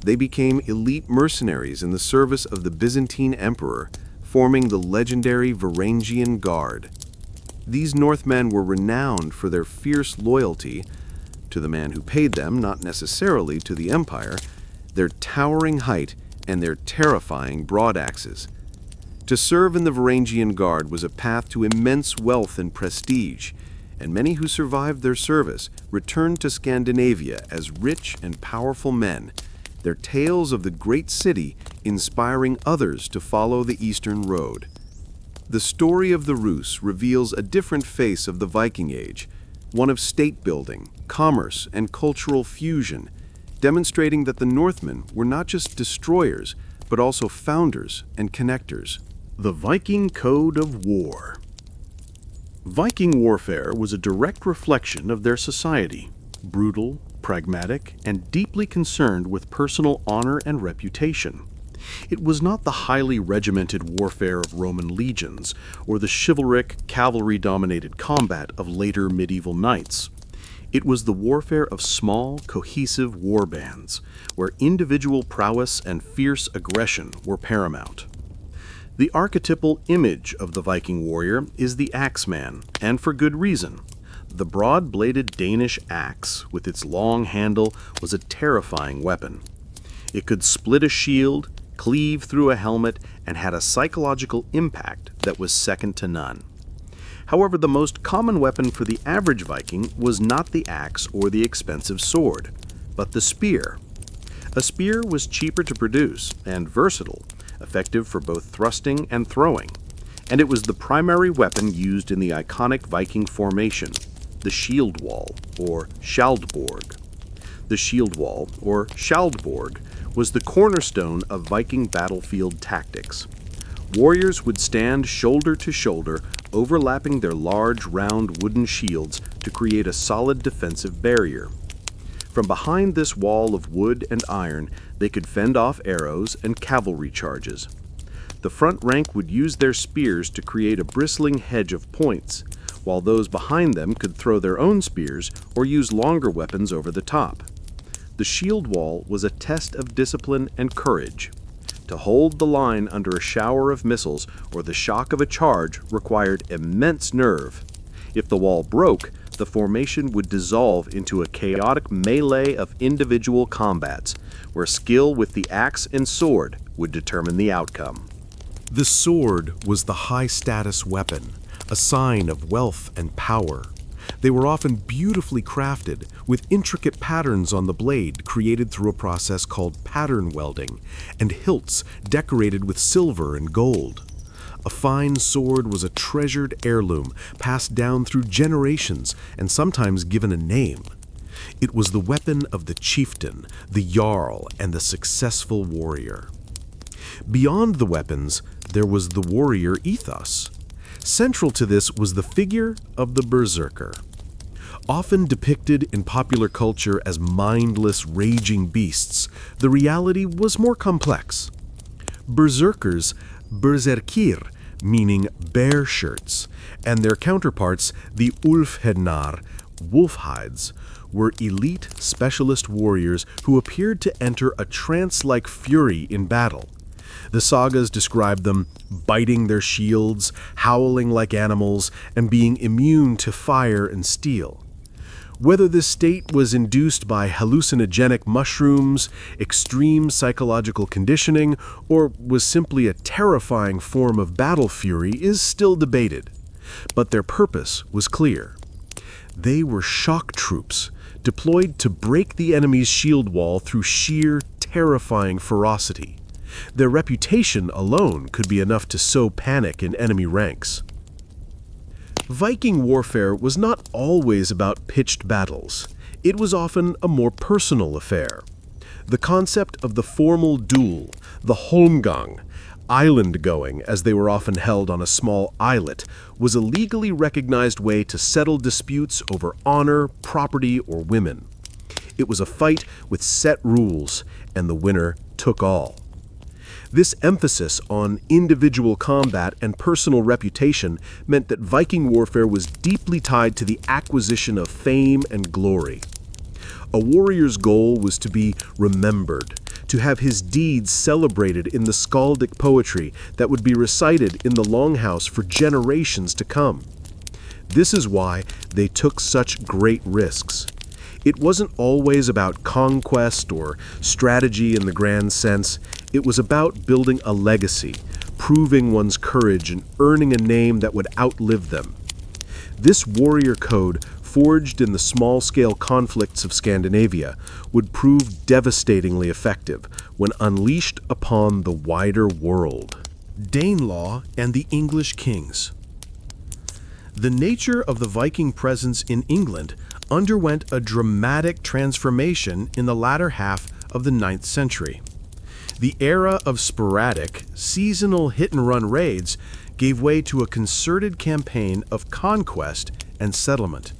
They became elite mercenaries in the service of the Byzantine emperor, forming the legendary Varangian Guard. These Northmen were renowned for their fierce loyalty to the man who paid them, not necessarily to the empire, their towering height, and their terrifying broadaxes. To serve in the Varangian Guard was a path to immense wealth and prestige, and many who survived their service returned to Scandinavia as rich and powerful men, their tales of the great city inspiring others to follow the Eastern Road. The story of the Rus reveals a different face of the Viking Age, one of state-building, commerce, and cultural fusion, demonstrating that the Northmen were not just destroyers, but also founders and connectors. The Viking Code of War. Viking warfare was a direct reflection of their society: brutal, pragmatic and deeply concerned with personal honor and reputation. It was not the highly regimented warfare of Roman legions or the chivalric, cavalry-dominated combat of later medieval knights. It was the warfare of small, cohesive war bands, where individual prowess and fierce aggression were paramount. The archetypal image of the Viking warrior is the axeman, and for good reason. The broad-bladed Danish axe, with its long handle, was a terrifying weapon. It could split a shield, cleave through a helmet, and had a psychological impact that was second to none. However, the most common weapon for the average Viking was not the axe or the expensive sword, but the spear. A spear was cheaper to produce and versatile, effective for both thrusting and throwing, and it was the primary weapon used in the iconic Viking formation, the shield wall, or skjaldborg. The shield wall, or skjaldborg, was the cornerstone of Viking battlefield tactics. Warriors would stand shoulder to shoulder, overlapping their large, round wooden shields to create a solid defensive barrier. From behind this wall of wood and iron, they could fend off arrows and cavalry charges. The front rank would use their spears to create a bristling hedge of points, while those behind them could throw their own spears or use longer weapons over the top. The shield wall was a test of discipline and courage. To hold the line under a shower of missiles or the shock of a charge required immense nerve. If the wall broke, the formation would dissolve into a chaotic melee of individual combats, where skill with the axe and sword would determine the outcome. The sword was the high-status weapon, a sign of wealth and power. They were often beautifully crafted, with intricate patterns on the blade created through a process called pattern welding, and hilts decorated with silver and gold. A fine sword was a treasured heirloom passed down through generations and sometimes given a name. It was the weapon of the chieftain, the jarl, and the successful warrior. Beyond the weapons, there was the warrior ethos. Central to this was the figure of the berserker. Often depicted in popular culture as mindless, raging beasts, the reality was more complex. Berserkers, berserkir, meaning bear shirts, and their counterparts, the ulfhednar, wolf hides, were elite specialist warriors who appeared to enter a trance-like fury in battle. The sagas describe them biting their shields, howling like animals, and being immune to fire and steel. Whether this state was induced by hallucinogenic mushrooms, extreme psychological conditioning, or was simply a terrifying form of battle fury is still debated. But their purpose was clear. They were shock troops, deployed to break the enemy's shield wall through sheer, terrifying ferocity. Their reputation alone could be enough to sow panic in enemy ranks. Viking warfare was not always about pitched battles. It was often a more personal affair. The concept of the formal duel, the holmgang, island-going, as they were often held on a small islet, was a legally recognized way to settle disputes over honor, property, or women. It was a fight with set rules, and the winner took all. This emphasis on individual combat and personal reputation meant that Viking warfare was deeply tied to the acquisition of fame and glory. A warrior's goal was to be remembered, to have his deeds celebrated in the skaldic poetry that would be recited in the longhouse for generations to come. This is why they took such great risks. It wasn't always about conquest or strategy in the grand sense. It was about building a legacy, proving one's courage, and earning a name that would outlive them. This warrior code, forged in the small-scale conflicts of Scandinavia, would prove devastatingly effective when unleashed upon the wider world. Danelaw and the English kings. The nature of the Viking presence in England underwent a dramatic transformation in the latter half of the 9th century. The era of sporadic, seasonal hit-and-run raids gave way to a concerted campaign of conquest and settlement.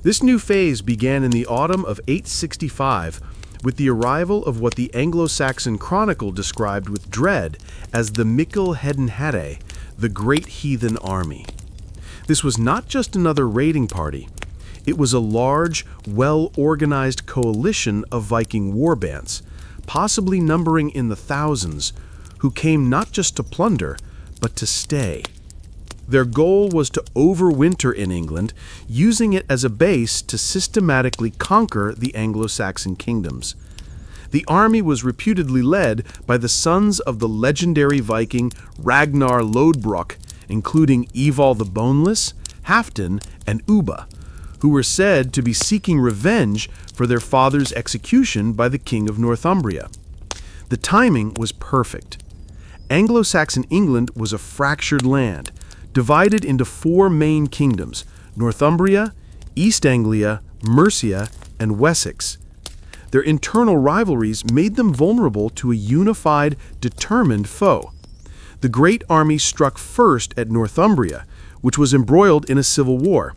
This new phase began in the autumn of 865 with the arrival of what the Anglo-Saxon Chronicle described with dread as the Mikel Hedin Hade, the Great Heathen Army. This was not just another raiding party. It was a large, well-organized coalition of Viking warbands, possibly numbering in the thousands, who came not just to plunder, but to stay. Their goal was to overwinter in England, using it as a base to systematically conquer the Anglo-Saxon kingdoms. The army was reputedly led by the sons of the legendary Viking Ragnar Lodbrok, including Ival the Boneless, Halfdan, and Ubba, who were said to be seeking revenge for their father's execution by the King of Northumbria. The timing was perfect. Anglo-Saxon England was a fractured land, divided into 4 main kingdoms: Northumbria, East Anglia, Mercia, and Wessex. Their internal rivalries made them vulnerable to a unified, determined foe. The great army struck first at Northumbria, which was embroiled in a civil war.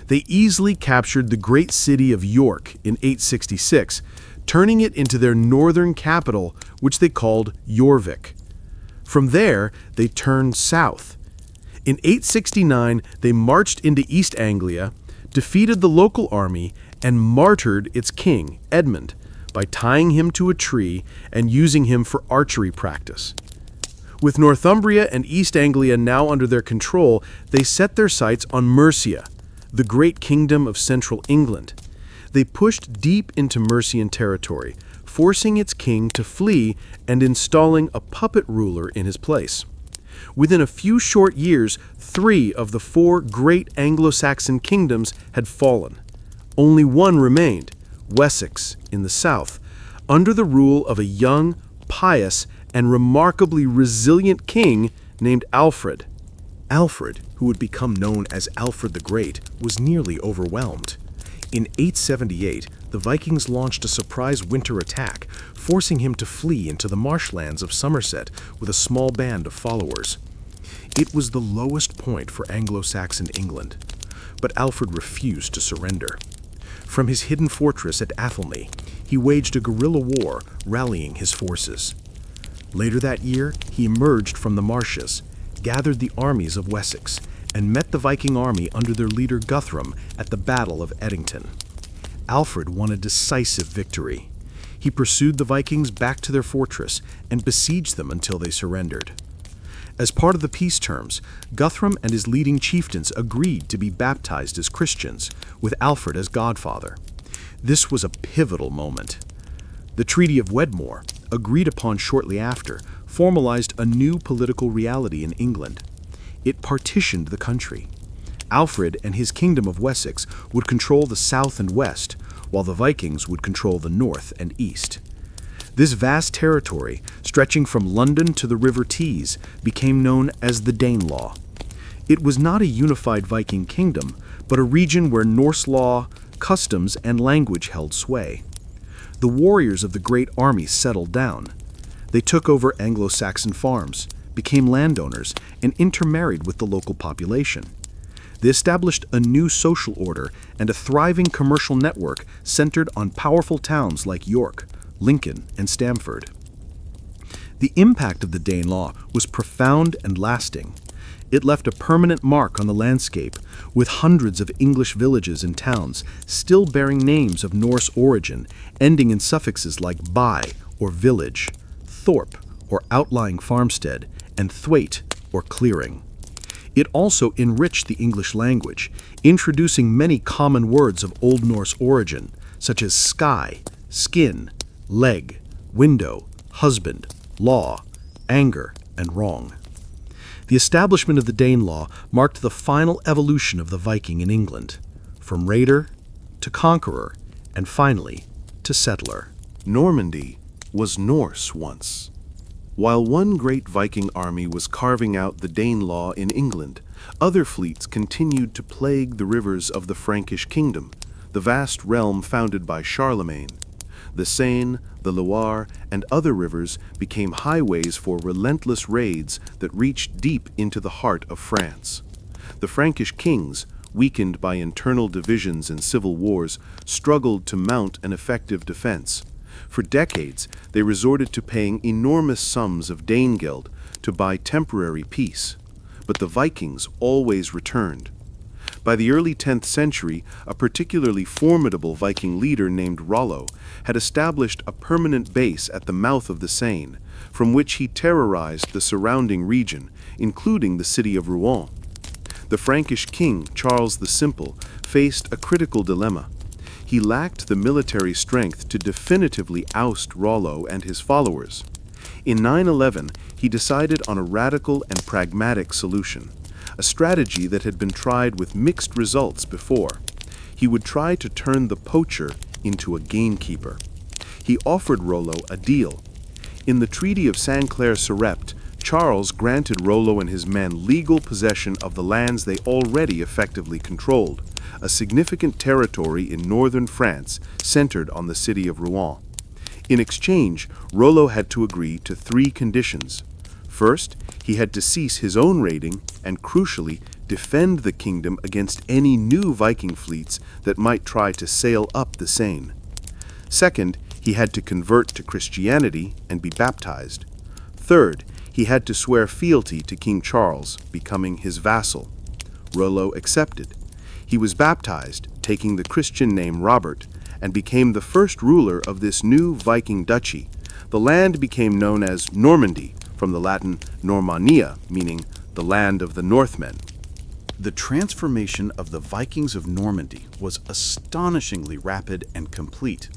They easily captured the great city of York in 866, turning it into their northern capital, which they called Jorvik. From there, they turned south. In 869, they marched into East Anglia, defeated the local army, and martyred its king, Edmund, by tying him to a tree and using him for archery practice. With Northumbria and East Anglia now under their control, they set their sights on Mercia, the great kingdom of central England. They pushed deep into Mercian territory, forcing its king to flee and installing a puppet ruler in his place. Within a few short years, 3 of the 4 great Anglo-Saxon kingdoms had fallen. Only one remained, Wessex in the south, under the rule of a young, pious, and remarkably resilient king named Alfred. Alfred, who would become known as Alfred the Great, was nearly overwhelmed. In 878, the Vikings launched a surprise winter attack, forcing him to flee into the marshlands of Somerset with a small band of followers. It was the lowest point for Anglo-Saxon England, but Alfred refused to surrender. From his hidden fortress at Athelney, he waged a guerrilla war, rallying his forces. Later that year, he emerged from the marshes, gathered the armies of Wessex, and met the Viking army under their leader Guthrum at the Battle of Edington. Alfred won a decisive victory. He pursued the Vikings back to their fortress and besieged them until they surrendered. As part of the peace terms, Guthrum and his leading chieftains agreed to be baptized as Christians, with Alfred as godfather. This was a pivotal moment. The Treaty of Wedmore, agreed upon shortly after, formalized a new political reality in England. It partitioned the country. Alfred and his kingdom of Wessex would control the south and west, while the Vikings would control the north and east. This vast territory, stretching from London to the River Tees, became known as the Danelaw. It was not a unified Viking kingdom, but a region where Norse law, customs, and language held sway. The warriors of the great army settled down. They took over Anglo-Saxon farms, became landowners, and intermarried with the local population. They established a new social order and a thriving commercial network centered on powerful towns like York, Lincoln, and Stamford. The impact of the Danelaw was profound and lasting. It left a permanent mark on the landscape, with hundreds of English villages and towns still bearing names of Norse origin, ending in suffixes like by or village, thorp or outlying farmstead, and thwaite or clearing. It also enriched the English language, introducing many common words of Old Norse origin, such as sky, skin, leg, window, husband, law, anger, and wrong. The establishment of the Danelaw marked the final evolution of the Viking in England, from raider to conqueror, and finally to settler. Normandy was Norse once. While one great Viking army was carving out the Danelaw in England, other fleets continued to plague the rivers of the Frankish kingdom, the vast realm founded by Charlemagne. The Seine, the Loire, and other rivers became highways for relentless raids that reached deep into the heart of France. The Frankish kings, weakened by internal divisions and civil wars, struggled to mount an effective defense. For decades, they resorted to paying enormous sums of Danegeld to buy temporary peace. But the Vikings always returned. By the early 10th century, a particularly formidable Viking leader named Rollo had established a permanent base at the mouth of the Seine, from which he terrorized the surrounding region, including the city of Rouen. The Frankish king, Charles the Simple, faced a critical dilemma. He lacked the military strength to definitively oust Rollo and his followers. In 911, he decided on a radical and pragmatic solution, a strategy that had been tried with mixed results before. He would try to turn the poacher into a gamekeeper. He offered Rollo a deal. In the Treaty of Saint-Clair-sur-Epte, Charles granted Rollo and his men legal possession of the lands they already effectively controlled, a significant territory in northern France centered on the city of Rouen. In exchange, Rollo had to agree to 3 conditions. First, he had to cease his own raiding and, crucially, defend the kingdom against any new Viking fleets that might try to sail up the Seine. Second, he had to convert to Christianity and be baptized. Third, he had to swear fealty to King Charles, becoming his vassal. Rollo accepted. He was baptized, taking the Christian name Robert, and became the first ruler of this new Viking duchy. The land became known as Normandy, from the Latin Normannia, meaning the land of the Northmen. The transformation of the Vikings of Normandy was astonishingly rapid and complete.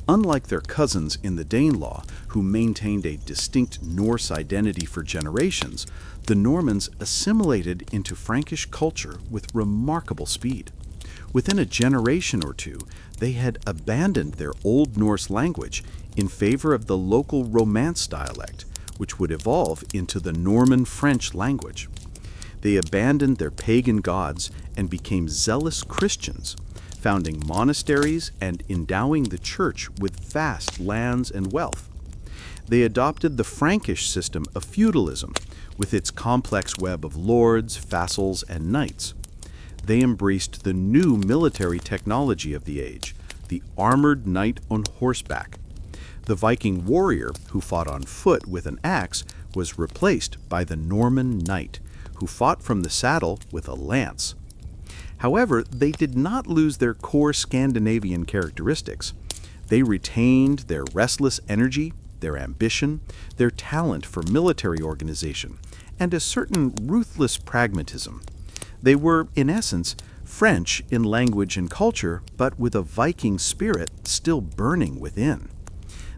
Unlike their cousins in the Danelaw, who maintained a distinct Norse identity for generations, the Normans assimilated into Frankish culture with remarkable speed. Within a generation or two, they had abandoned their Old Norse language in favor of the local Romance dialect, which would evolve into the Norman French language. They abandoned their pagan gods and became zealous Christians, founding monasteries and endowing the church with vast lands and wealth. They adopted the Frankish system of feudalism, with its complex web of lords, vassals, and knights. They embraced the new military technology of the age, the armored knight on horseback. The Viking warrior, who fought on foot with an axe, was replaced by the Norman knight, who fought from the saddle with a lance. However, they did not lose their core Scandinavian characteristics. They retained their restless energy, their ambition, their talent for military organization, and a certain ruthless pragmatism. They were, in essence, French in language and culture, but with a Viking spirit still burning within.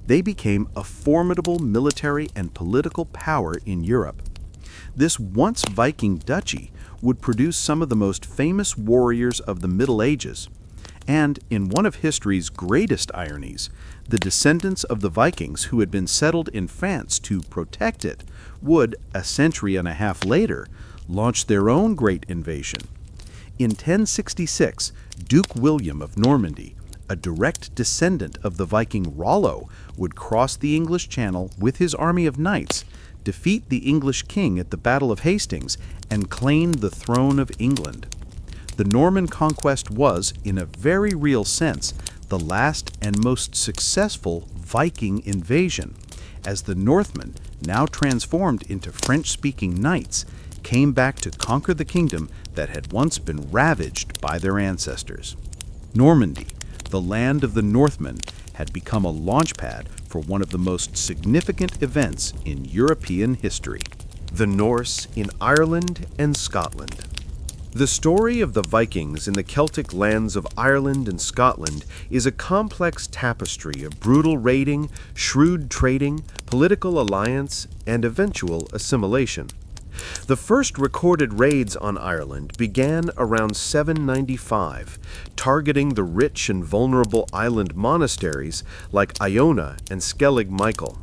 They became a formidable military and political power in Europe. This once Viking duchy would produce some of the most famous warriors of the Middle Ages, and in one of history's greatest ironies, the descendants of the Vikings who had been settled in France to protect it would, a century and a half later, launch their own great invasion. In 1066, Duke William of Normandy, a direct descendant of the Viking Rollo, would cross the English Channel with his army of knights, defeat the English king at the Battle of Hastings, and claim the throne of England. The Norman conquest was, in a very real sense, the last and most successful Viking invasion, as the Northmen, now transformed into French-speaking knights, came back to conquer the kingdom that had once been ravaged by their ancestors. Normandy, the land of the Northmen, had become a launchpad for one of the most significant events in European history. The Norse in Ireland and Scotland. The story of the Vikings in the Celtic lands of Ireland and Scotland is a complex tapestry of brutal raiding, shrewd trading, political alliance, and eventual assimilation. The first recorded raids on Ireland began around 795, targeting the rich and vulnerable island monasteries like Iona and Skellig Michael.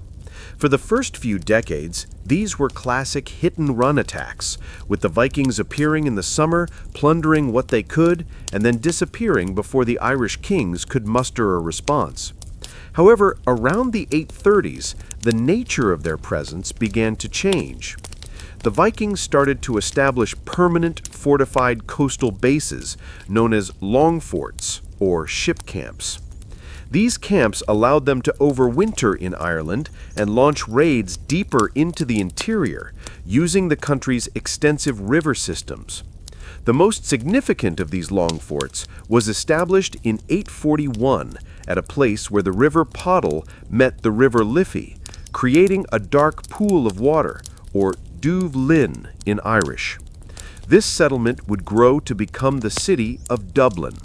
For the first few decades, these were classic hit-and-run attacks, with the Vikings appearing in the summer, plundering what they could, and then disappearing before the Irish kings could muster a response. However, around the 830s, the nature of their presence began to change. The Vikings started to establish permanent fortified coastal bases known as long forts or ship camps. These camps allowed them to overwinter in Ireland and launch raids deeper into the interior, using the country's extensive river systems. The most significant of these long forts was established in 841 at a place where the River Poddle met the River Liffey, creating a dark pool of water, or Duv Linn in Irish. This settlement would grow to become the city of Dublin,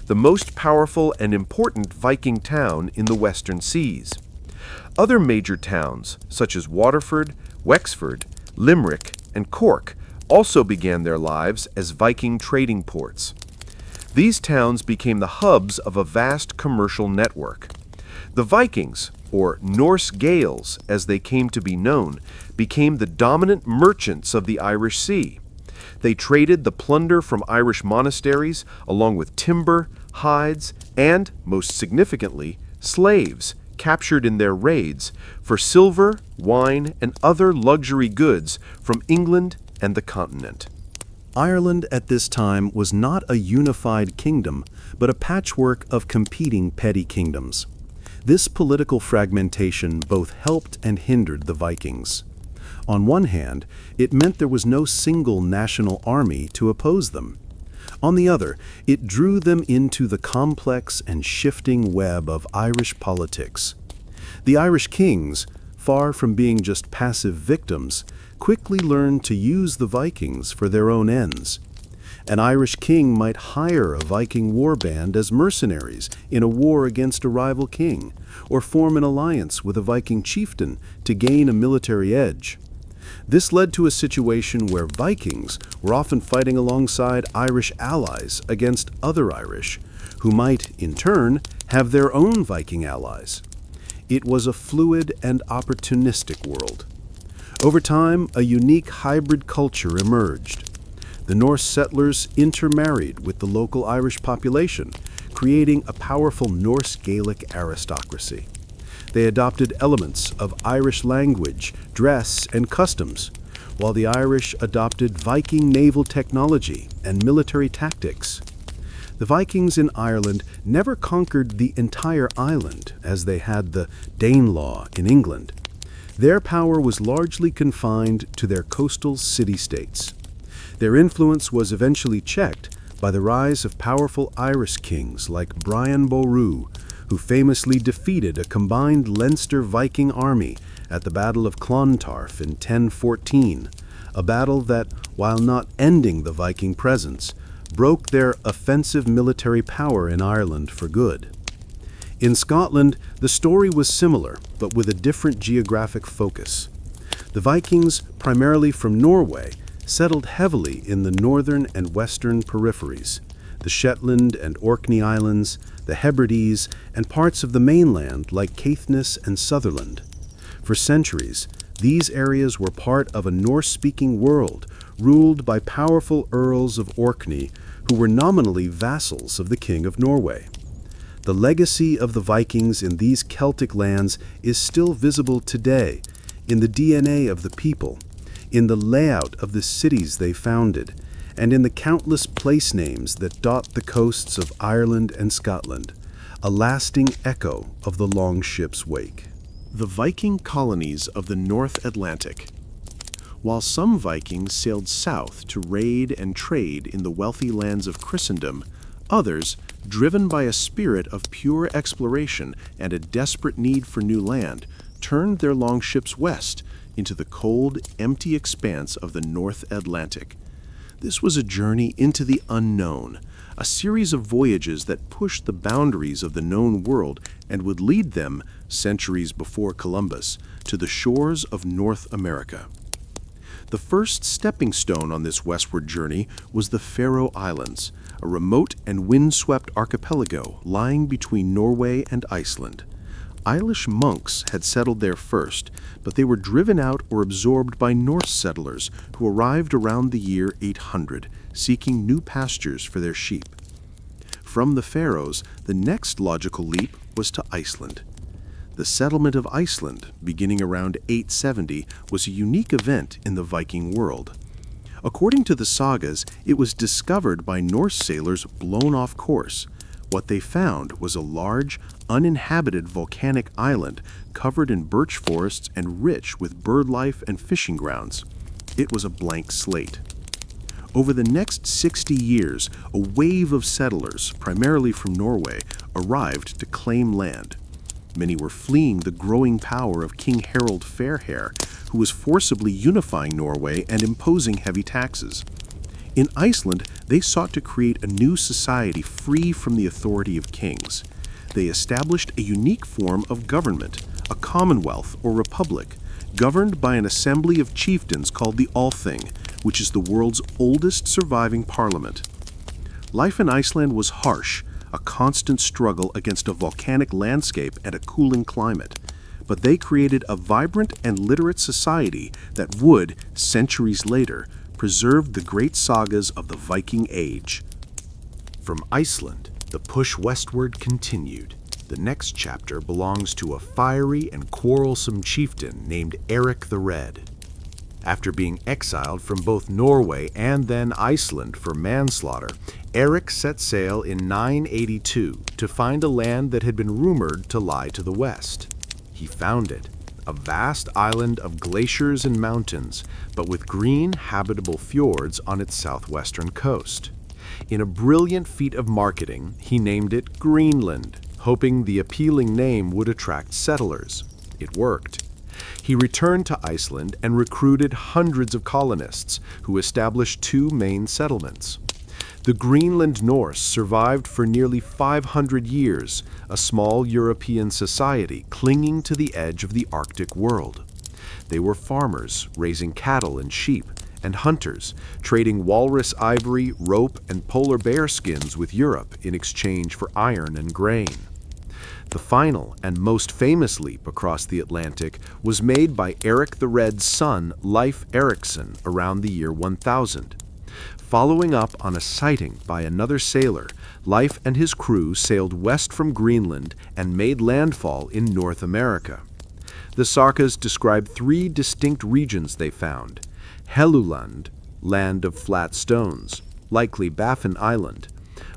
the most powerful and important Viking town in the Western Seas. Other major towns, such as Waterford, Wexford, Limerick, and Cork, also began their lives as Viking trading ports. These towns became the hubs of a vast commercial network. The Vikings, or Norse Gaels as they came to be known, became the dominant merchants of the Irish Sea. They traded the plunder from Irish monasteries along with timber, hides, and, most significantly, slaves captured in their raids for silver, wine, and other luxury goods from England and the continent. Ireland at this time was not a unified kingdom, but a patchwork of competing petty kingdoms. This political fragmentation both helped and hindered the Vikings. On one hand, it meant there was no single national army to oppose them. On the other, it drew them into the complex and shifting web of Irish politics. The Irish kings, far from being just passive victims, quickly learned to use the Vikings for their own ends. An Irish king might hire a Viking warband as mercenaries in a war against a rival king, or form an alliance with a Viking chieftain to gain a military edge. This led to a situation where Vikings were often fighting alongside Irish allies against other Irish, who might, in turn, have their own Viking allies. It was a fluid and opportunistic world. Over time, a unique hybrid culture emerged. The Norse settlers intermarried with the local Irish population, creating a powerful Norse Gaelic aristocracy. They adopted elements of Irish language, dress, and customs, while the Irish adopted Viking naval technology and military tactics. The Vikings in Ireland never conquered the entire island, as they had the Danelaw in England. Their power was largely confined to their coastal city-states. Their influence was eventually checked by the rise of powerful Irish kings like Brian Boru, who famously defeated a combined Leinster Viking army at the Battle of Clontarf in 1014, a battle that, while not ending the Viking presence, broke their offensive military power in Ireland for good. In Scotland, the story was similar, but with a different geographic focus. The Vikings, primarily from Norway, settled heavily in the northern and western peripheries, the Shetland and Orkney Islands, the Hebrides, and parts of the mainland like Caithness and Sutherland. For centuries, these areas were part of a Norse-speaking world ruled by powerful earls of Orkney who were nominally vassals of the King of Norway. The legacy of the Vikings in these Celtic lands is still visible today in the DNA of the people, in the layout of the cities they founded, and in the countless place names that dot the coasts of Ireland and Scotland, a lasting echo of the long ship's wake. The Viking colonies of the North Atlantic. While some Vikings sailed south to raid and trade in the wealthy lands of Christendom, others, driven by a spirit of pure exploration and a desperate need for new land, turned their longships west into the cold, empty expanse of the North Atlantic. This was a journey into the unknown, a series of voyages that pushed the boundaries of the known world and would lead them, centuries before Columbus, to the shores of North America. The first stepping stone on this westward journey was the Faroe Islands, a remote and windswept archipelago lying between Norway and Iceland. Irish monks had settled there first, but they were driven out or absorbed by Norse settlers who arrived around the year 800, seeking new pastures for their sheep. From the Faroes, the next logical leap was to Iceland. The settlement of Iceland, beginning around 870, was a unique event in the Viking world. According to the sagas, it was discovered by Norse sailors blown off course. What they found was a large, uninhabited volcanic island covered in birch forests and rich with bird life and fishing grounds. It was a blank slate. Over the next 60 years, a wave of settlers, primarily from Norway, arrived to claim land. Many were fleeing the growing power of King Harald Fairhair, who was forcibly unifying Norway and imposing heavy taxes. In Iceland, they sought to create a new society free from the authority of kings. They established a unique form of government, a commonwealth or republic, governed by an assembly of chieftains called the Althing, which is the world's oldest surviving parliament. Life in Iceland was harsh, a constant struggle against a volcanic landscape and a cooling climate. But they created a vibrant and literate society that would, centuries later, preserve the great sagas of the Viking Age. From Iceland, the push westward continued. The next chapter belongs to a fiery and quarrelsome chieftain named Eric the Red. After being exiled from both Norway and then Iceland for manslaughter, Eric set sail in 982 to find a land that had been rumored to lie to the west. He found it, a vast island of glaciers and mountains, but with green, habitable fjords on its southwestern coast. In a brilliant feat of marketing, he named it Greenland, hoping the appealing name would attract settlers. It worked. He returned to Iceland and recruited hundreds of colonists, who established two main settlements. The Greenland Norse survived for nearly 500 years, a small European society clinging to the edge of the Arctic world. They were farmers, raising cattle and sheep, and hunters, trading walrus ivory, rope, and polar bear skins with Europe in exchange for iron and grain. The final and most famous leap across the Atlantic was made by Eric the Red's son, Leif Erikson, around the year 1000. Following up on a sighting by another sailor, Leif and his crew sailed west from Greenland and made landfall in North America. The sagas describe three distinct regions they found: Helluland, land of flat stones, likely Baffin Island;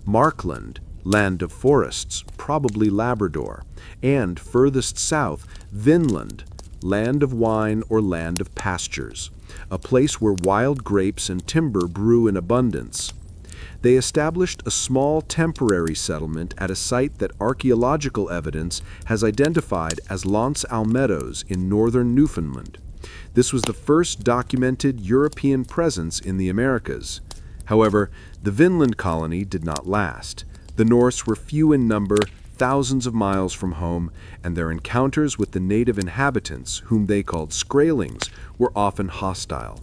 Markland, land of forests, probably Labrador; and furthest south, Vinland, land of wine or land of pastures, a place where wild grapes and timber brew in abundance. They established a small temporary settlement at a site that archaeological evidence has identified as Lance Almedos in northern Newfoundland. This was the first documented European presence in the Americas. However, the Vinland colony did not last. The Norse were few in number, thousands of miles from home, and their encounters with the native inhabitants, whom they called Skraelings, were often hostile.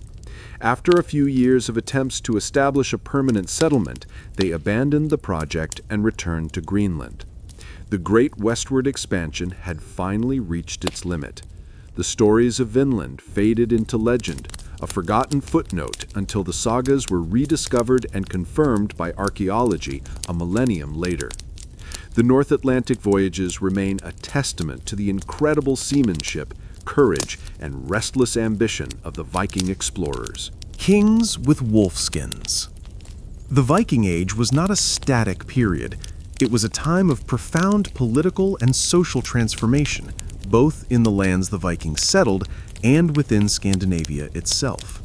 After a few years of attempts to establish a permanent settlement, they abandoned the project and returned to Greenland. The great westward expansion had finally reached its limit. The stories of Vinland faded into legend, a forgotten footnote until the sagas were rediscovered and confirmed by archaeology a millennium later. The North Atlantic voyages remain a testament to the incredible seamanship, courage, and restless ambition of the Viking explorers. Kings with wolfskins. The Viking Age was not a static period. It was a time of profound political and social transformation, both in the lands the Vikings settled and within Scandinavia itself.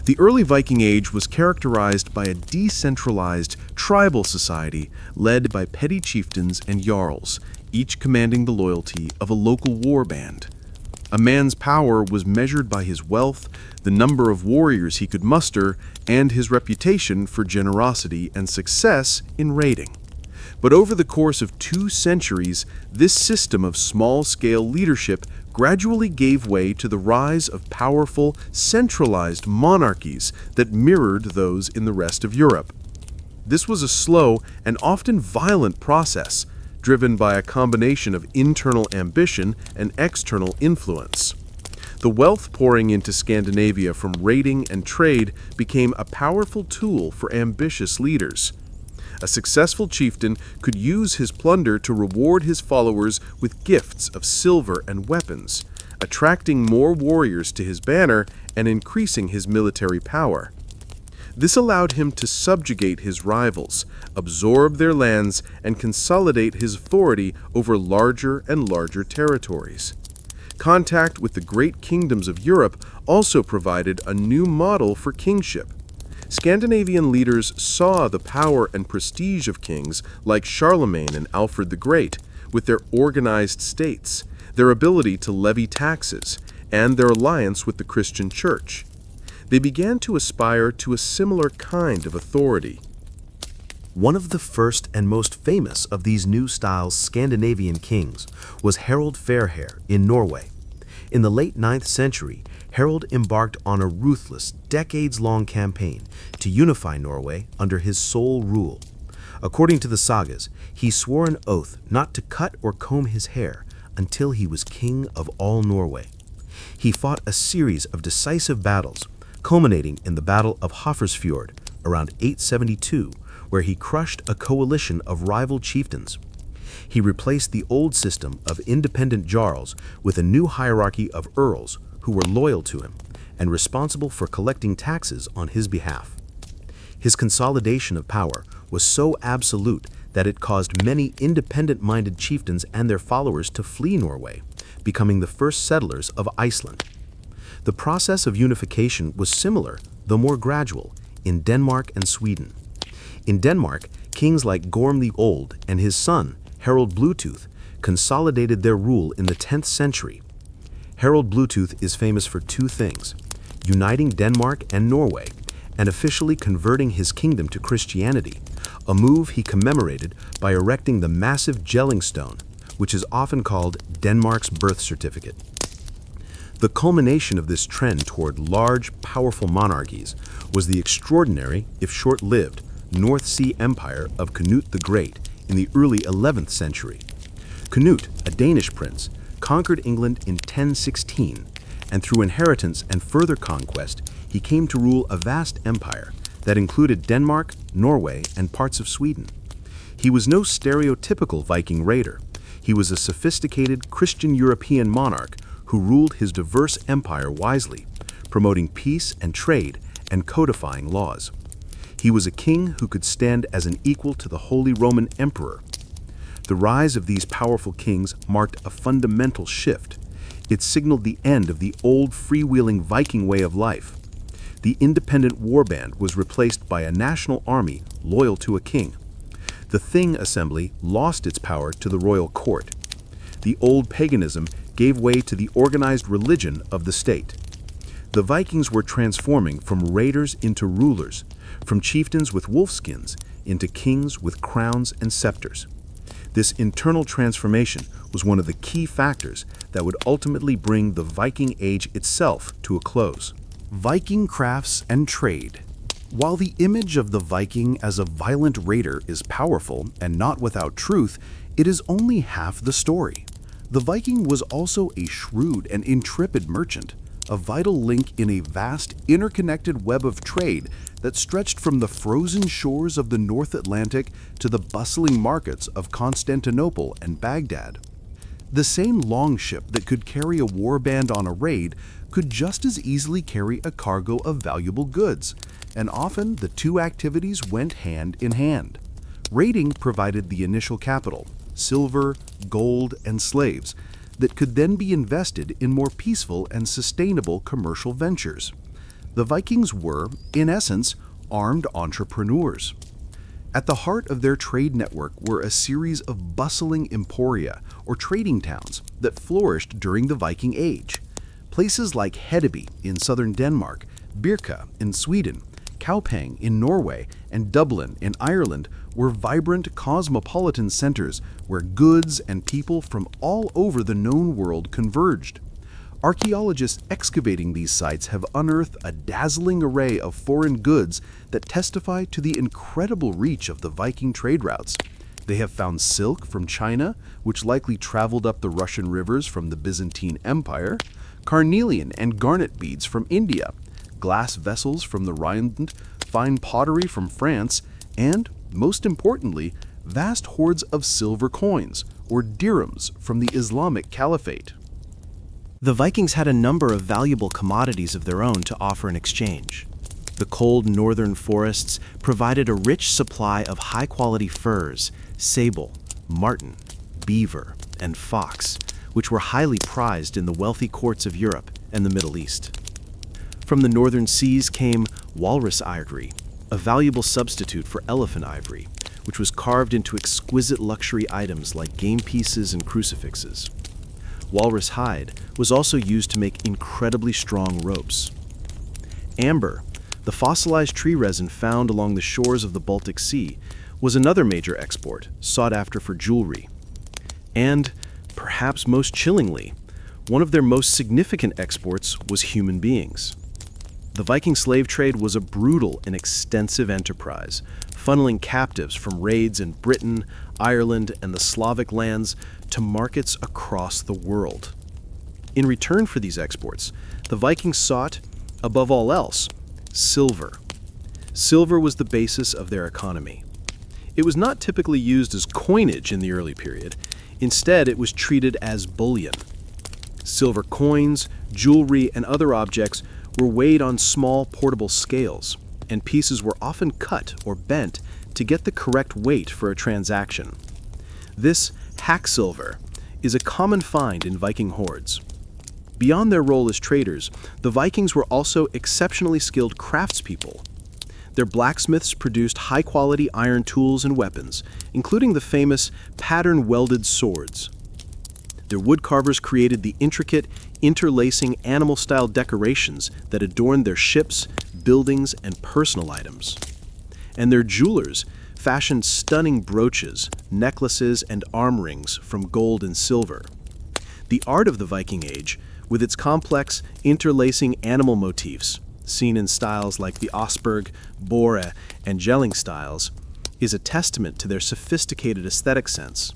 The early Viking Age was characterized by a decentralized tribal society led by petty chieftains and jarls, each commanding the loyalty of a local war band. A man's power was measured by his wealth, the number of warriors he could muster, and his reputation for generosity and success in raiding. But over the course of 2 centuries, this system of small-scale leadership gradually gave way to the rise of powerful, centralized monarchies that mirrored those in the rest of Europe. This was a slow and often violent process, driven by a combination of internal ambition and external influence. The wealth pouring into Scandinavia from raiding and trade became a powerful tool for ambitious leaders. A successful chieftain could use his plunder to reward his followers with gifts of silver and weapons, attracting more warriors to his banner and increasing his military power. This allowed him to subjugate his rivals, absorb their lands, and consolidate his authority over larger and larger territories. Contact with the great kingdoms of Europe also provided a new model for kingship. Scandinavian leaders saw the power and prestige of kings like Charlemagne and Alfred the Great, with their organized states, their ability to levy taxes, and their alliance with the Christian Church. They began to aspire to a similar kind of authority. One of the first and most famous of these new style's Scandinavian kings was Harald Fairhair in Norway. In the late 9th century, Harald embarked on a ruthless, decades-long campaign to unify Norway under his sole rule. According to the sagas, he swore an oath not to cut or comb his hair until he was king of all Norway. He fought a series of decisive battles, culminating in the Battle of Hafrsfjord around 872, where he crushed a coalition of rival chieftains. He replaced the old system of independent jarls with a new hierarchy of earls who were loyal to him and responsible for collecting taxes on his behalf. His consolidation of power was so absolute that it caused many independent-minded chieftains and their followers to flee Norway, becoming the first settlers of Iceland. The process of unification was similar, though more gradual, in Denmark and Sweden. In Denmark, kings like Gorm the Old and his son, Harald Bluetooth, consolidated their rule in the 10th century. Harald Bluetooth is famous for two things: uniting Denmark and Norway, and officially converting his kingdom to Christianity, a move he commemorated by erecting the massive Jelling Stone, which is often called Denmark's birth certificate. The culmination of this trend toward large, powerful monarchies was the extraordinary, if short-lived, North Sea Empire of Canute the Great in the early 11th century. Canute, a Danish prince, conquered England in 1016, and through inheritance and further conquest, he came to rule a vast empire that included Denmark, Norway, and parts of Sweden. He was no stereotypical Viking raider. He was a sophisticated Christian European monarch who ruled his diverse empire wisely, promoting peace and trade and codifying laws. He was a king who could stand as an equal to the Holy Roman Emperor. The rise of these powerful kings marked a fundamental shift. It signaled the end of the old freewheeling Viking way of life. The independent warband was replaced by a national army loyal to a king. The Thing assembly lost its power to the royal court. The old paganism gave way to the organized religion of the state. The Vikings were transforming from raiders into rulers, from chieftains with wolfskins into kings with crowns and scepters. This internal transformation was one of the key factors that would ultimately bring the Viking Age itself to a close. Viking crafts and trade. While the image of the Viking as a violent raider is powerful and not without truth, it is only half the story. The Viking was also a shrewd and intrepid merchant, a vital link in a vast, interconnected web of trade that stretched from the frozen shores of the North Atlantic to the bustling markets of Constantinople and Baghdad. The same longship that could carry a warband on a raid could just as easily carry a cargo of valuable goods, and often the two activities went hand in hand. Raiding provided the initial capital, silver, gold, and slaves, that could then be invested in more peaceful and sustainable commercial ventures. The Vikings were, in essence, armed entrepreneurs. At the heart of their trade network were a series of bustling emporia, or trading towns, that flourished during the Viking Age. Places like Hedeby in southern Denmark, Birka in Sweden, Kaupang in Norway, and Dublin in Ireland were vibrant cosmopolitan centers where goods and people from all over the known world converged. Archaeologists excavating these sites have unearthed a dazzling array of foreign goods that testify to the incredible reach of the Viking trade routes. They have found silk from China, which likely traveled up the Russian rivers from the Byzantine Empire, carnelian and garnet beads from India, glass vessels from the Rhineland, fine pottery from France, and, most importantly, vast hordes of silver coins, or dirhams, from the Islamic Caliphate. The Vikings had a number of valuable commodities of their own to offer in exchange. The cold northern forests provided a rich supply of high-quality furs, sable, marten, beaver, and fox, which were highly prized in the wealthy courts of Europe and the Middle East. From the northern seas came walrus ivory, a valuable substitute for elephant ivory, which was carved into exquisite luxury items like game pieces and crucifixes. Walrus hide was also used to make incredibly strong ropes. Amber, the fossilized tree resin found along the shores of the Baltic Sea, was another major export, sought after for jewelry. And, perhaps most chillingly, one of their most significant exports was human beings. The Viking slave trade was a brutal and extensive enterprise, funneling captives from raids in Britain, Ireland, and the Slavic lands to markets across the world. In return for these exports, the Vikings sought, above all else, silver. Silver was the basis of their economy. It was not typically used as coinage in the early period. Instead, it was treated as bullion. Silver coins, jewelry, and other objects were weighed on small portable scales, and pieces were often cut or bent to get the correct weight for a transaction. This hack silver is a common find in Viking hordes. Beyond their role as traders, the Vikings were also exceptionally skilled craftspeople. Their blacksmiths produced high-quality iron tools and weapons, including the famous pattern-welded swords. Their woodcarvers created the intricate, interlacing animal-style decorations that adorned their ships, buildings, and personal items. And their jewelers fashioned stunning brooches, necklaces, and arm rings from gold and silver. The art of the Viking Age, with its complex, interlacing animal motifs, seen in styles like the Osberg, Bore, and Jelling styles, is a testament to their sophisticated aesthetic sense.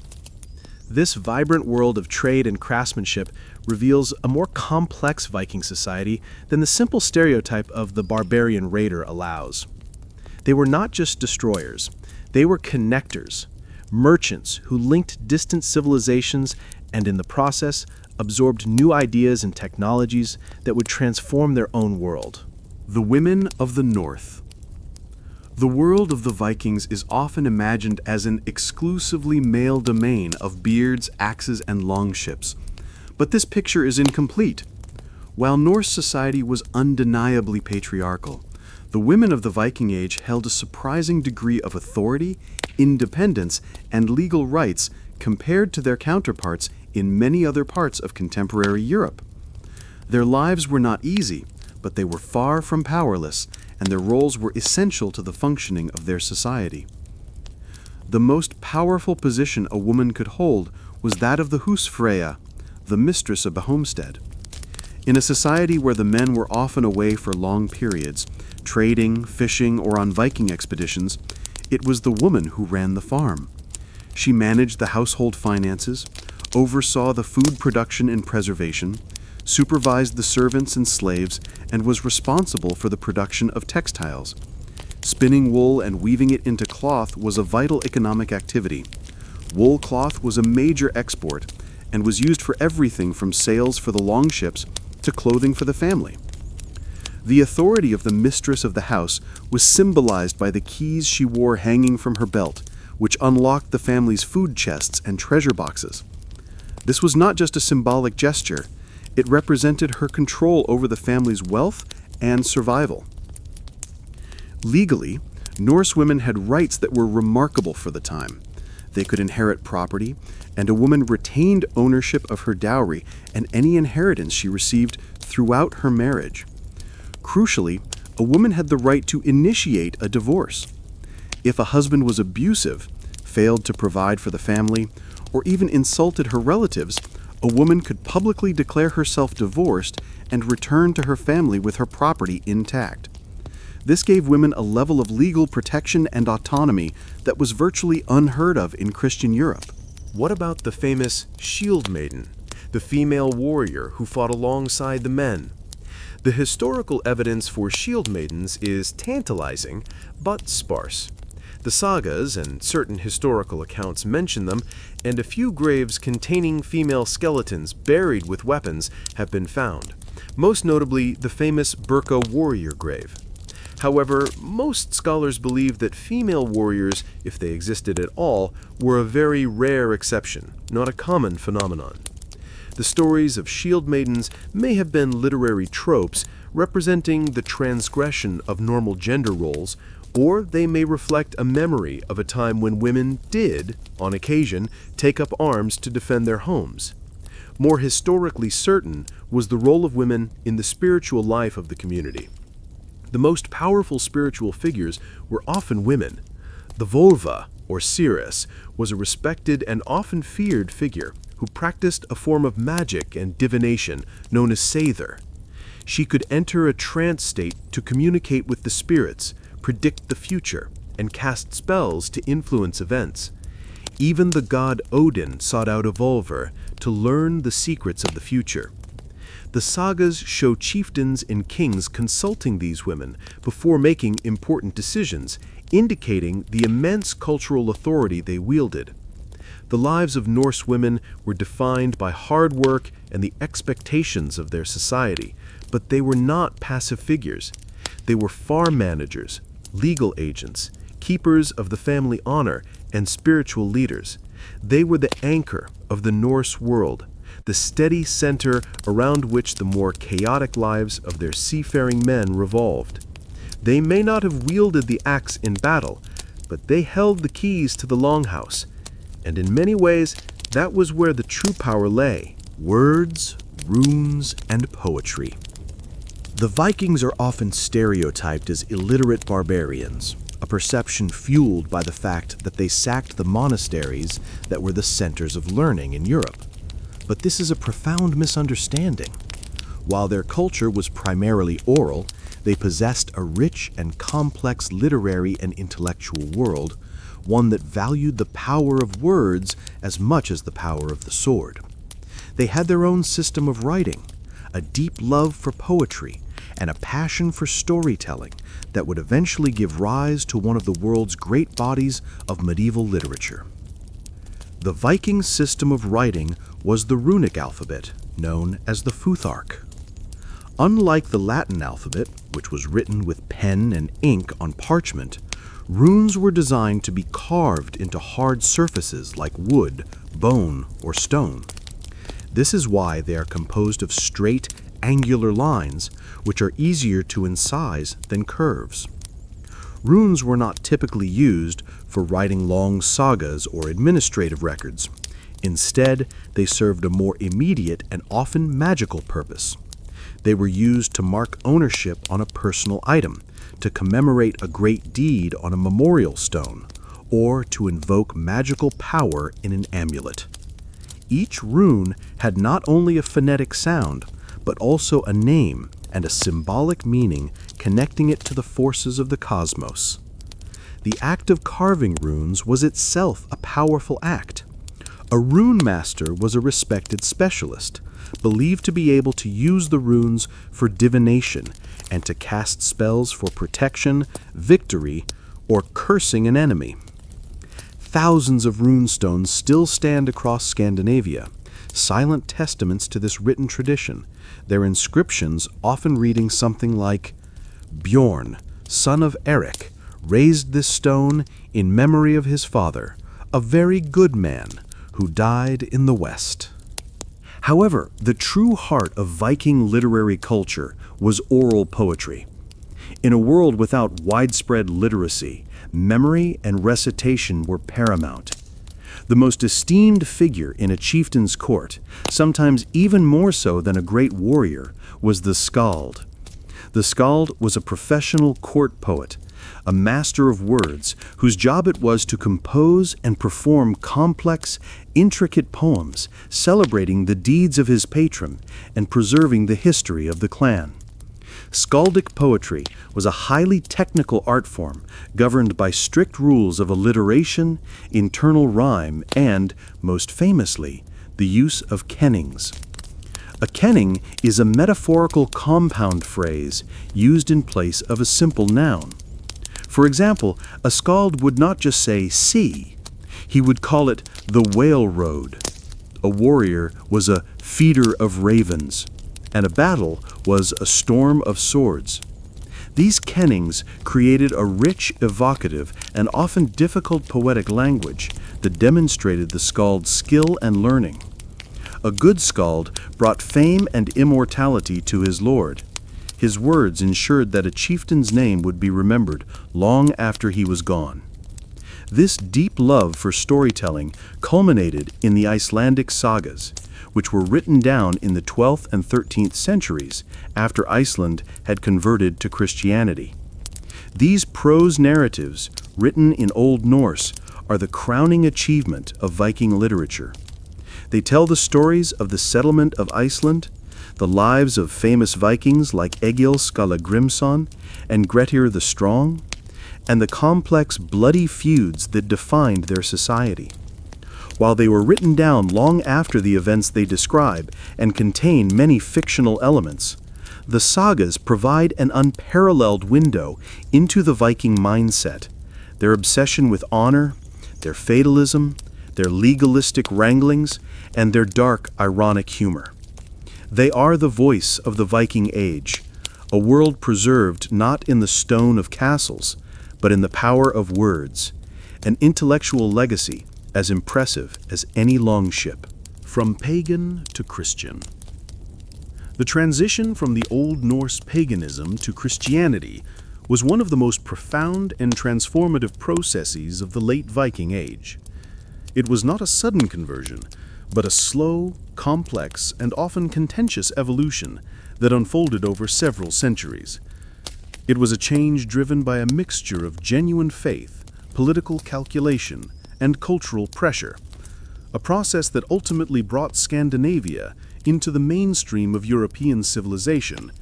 This vibrant world of trade and craftsmanship reveals a more complex Viking society than the simple stereotype of the barbarian raider allows. They were not just destroyers, they were connectors, merchants who linked distant civilizations and in the process absorbed new ideas and technologies that would transform their own world. The women of the North. The world of the Vikings is often imagined as an exclusively male domain of beards, axes, and longships. But this picture is incomplete. While Norse society was undeniably patriarchal, the women of the Viking Age held a surprising degree of authority, independence, and legal rights compared to their counterparts in many other parts of contemporary Europe. Their lives were not easy, but they were far from powerless, and their roles were essential to the functioning of their society. The most powerful position a woman could hold was that of the husfreyja, the mistress of a homestead. In a society where the men were often away for long periods, trading, fishing, or on Viking expeditions, it was the woman who ran the farm. She managed the household finances, oversaw the food production and preservation, supervised the servants and slaves, and was responsible for the production of textiles. Spinning wool and weaving it into cloth was a vital economic activity. Wool cloth was a major export and was used for everything from sails for the longships to clothing for the family. The authority of the mistress of the house was symbolized by the keys she wore hanging from her belt, which unlocked the family's food chests and treasure boxes. This was not just a symbolic gesture, it represented her control over the family's wealth and survival. Legally, Norse women had rights that were remarkable for the time. They could inherit property, and a woman retained ownership of her dowry and any inheritance she received throughout her marriage. Crucially, a woman had the right to initiate a divorce. If a husband was abusive, failed to provide for the family, or even insulted her relatives, a woman could publicly declare herself divorced and return to her family with her property intact. This gave women a level of legal protection and autonomy that was virtually unheard of in Christian Europe. What about the famous shield maiden, the female warrior who fought alongside the men? The historical evidence for shield maidens is tantalizing, but sparse. The sagas and certain historical accounts mention them, and a few graves containing female skeletons buried with weapons have been found, most notably the famous Burka warrior grave. However, most scholars believe that female warriors, if they existed at all, were a very rare exception, not a common phenomenon. The stories of shield maidens may have been literary tropes representing the transgression of normal gender roles, or they may reflect a memory of a time when women did, on occasion, take up arms to defend their homes. More historically certain was the role of women in the spiritual life of the community. The most powerful spiritual figures were often women. The Volva, or seeress, was a respected and often feared figure who practiced a form of magic and divination known as seither. She could enter a trance state to communicate with the spirits, predict the future, and cast spells to influence events. Even the god Odin sought out a Volver to learn the secrets of the future. The sagas show chieftains and kings consulting these women before making important decisions, indicating the immense cultural authority they wielded. The lives of Norse women were defined by hard work and the expectations of their society, but they were not passive figures. They were farm managers, legal agents, keepers of the family honor, and spiritual leaders. They were the anchor of the Norse world, the steady center around which the more chaotic lives of their seafaring men revolved. They may not have wielded the axe in battle, but they held the keys to the longhouse, and in many ways, that was where the true power lay: words, runes, and poetry. The Vikings are often stereotyped as illiterate barbarians, a perception fueled by the fact that they sacked the monasteries that were the centers of learning in Europe. But this is a profound misunderstanding. While their culture was primarily oral, they possessed a rich and complex literary and intellectual world, one that valued the power of words as much as the power of the sword. They had their own system of writing, a deep love for poetry, and a passion for storytelling that would eventually give rise to one of the world's great bodies of medieval literature. The Viking system of writing was the runic alphabet, known as the Futhark. Unlike the Latin alphabet, which was written with pen and ink on parchment, runes were designed to be carved into hard surfaces like wood, bone, or stone. This is why they are composed of straight, angular lines, which are easier to incise than curves. Runes were not typically used for writing long sagas or administrative records. Instead, they served a more immediate and often magical purpose. They were used to mark ownership on a personal item, to commemorate a great deed on a memorial stone, or to invoke magical power in an amulet. Each rune had not only a phonetic sound, but also a name and a symbolic meaning connecting it to the forces of the cosmos. The act of carving runes was itself a powerful act. A rune master was a respected specialist, believed to be able to use the runes for divination and to cast spells for protection, victory, or cursing an enemy. Thousands of runestones still stand across Scandinavia, silent testaments to this written tradition, their inscriptions often reading something like, "Bjorn, son of Eric, raised this stone in memory of his father, a very good man, who died in the West." However, the true heart of Viking literary culture was oral poetry. In a world without widespread literacy, memory and recitation were paramount. The most esteemed figure in a chieftain's court, sometimes even more so than a great warrior, was the skald. The skald was a professional court poet, a master of words whose job it was to compose and perform complex, intricate poems celebrating the deeds of his patron and preserving the history of the clan. Skaldic poetry was a highly technical art form governed by strict rules of alliteration, internal rhyme, and, most famously, the use of kennings. A kenning is a metaphorical compound phrase used in place of a simple noun. For example, a skald would not just say sea, he would call it the whale road. A warrior was a feeder of ravens, and a battle was a storm of swords. These kennings created a rich, evocative, and often difficult poetic language that demonstrated the skald's skill and learning. A good skald brought fame and immortality to his lord. His words ensured that a chieftain's name would be remembered long after he was gone. This deep love for storytelling culminated in the Icelandic sagas, which were written down in the 12th and 13th centuries after Iceland had converted to Christianity. These prose narratives, written in Old Norse, are the crowning achievement of Viking literature. They tell the stories of the settlement of Iceland, the lives of famous Vikings like Egil Skallagrimsson and Grettir the Strong, and the complex, bloody feuds that defined their society. While they were written down long after the events they describe and contain many fictional elements, the sagas provide an unparalleled window into the Viking mindset, their obsession with honor, their fatalism, their legalistic wranglings, and their dark, ironic humor. They are the voice of the Viking Age, a world preserved not in the stone of castles, but in the power of words, an intellectual legacy as impressive as any longship. From pagan to Christian. The transition from the Old Norse paganism to Christianity was one of the most profound and transformative processes of the late Viking Age. It was not a sudden conversion, but a slow, complex, and often contentious evolution that unfolded over several centuries. It was a change driven by a mixture of genuine faith, political calculation, and cultural pressure, a process that ultimately brought Scandinavia into the mainstream of European civilization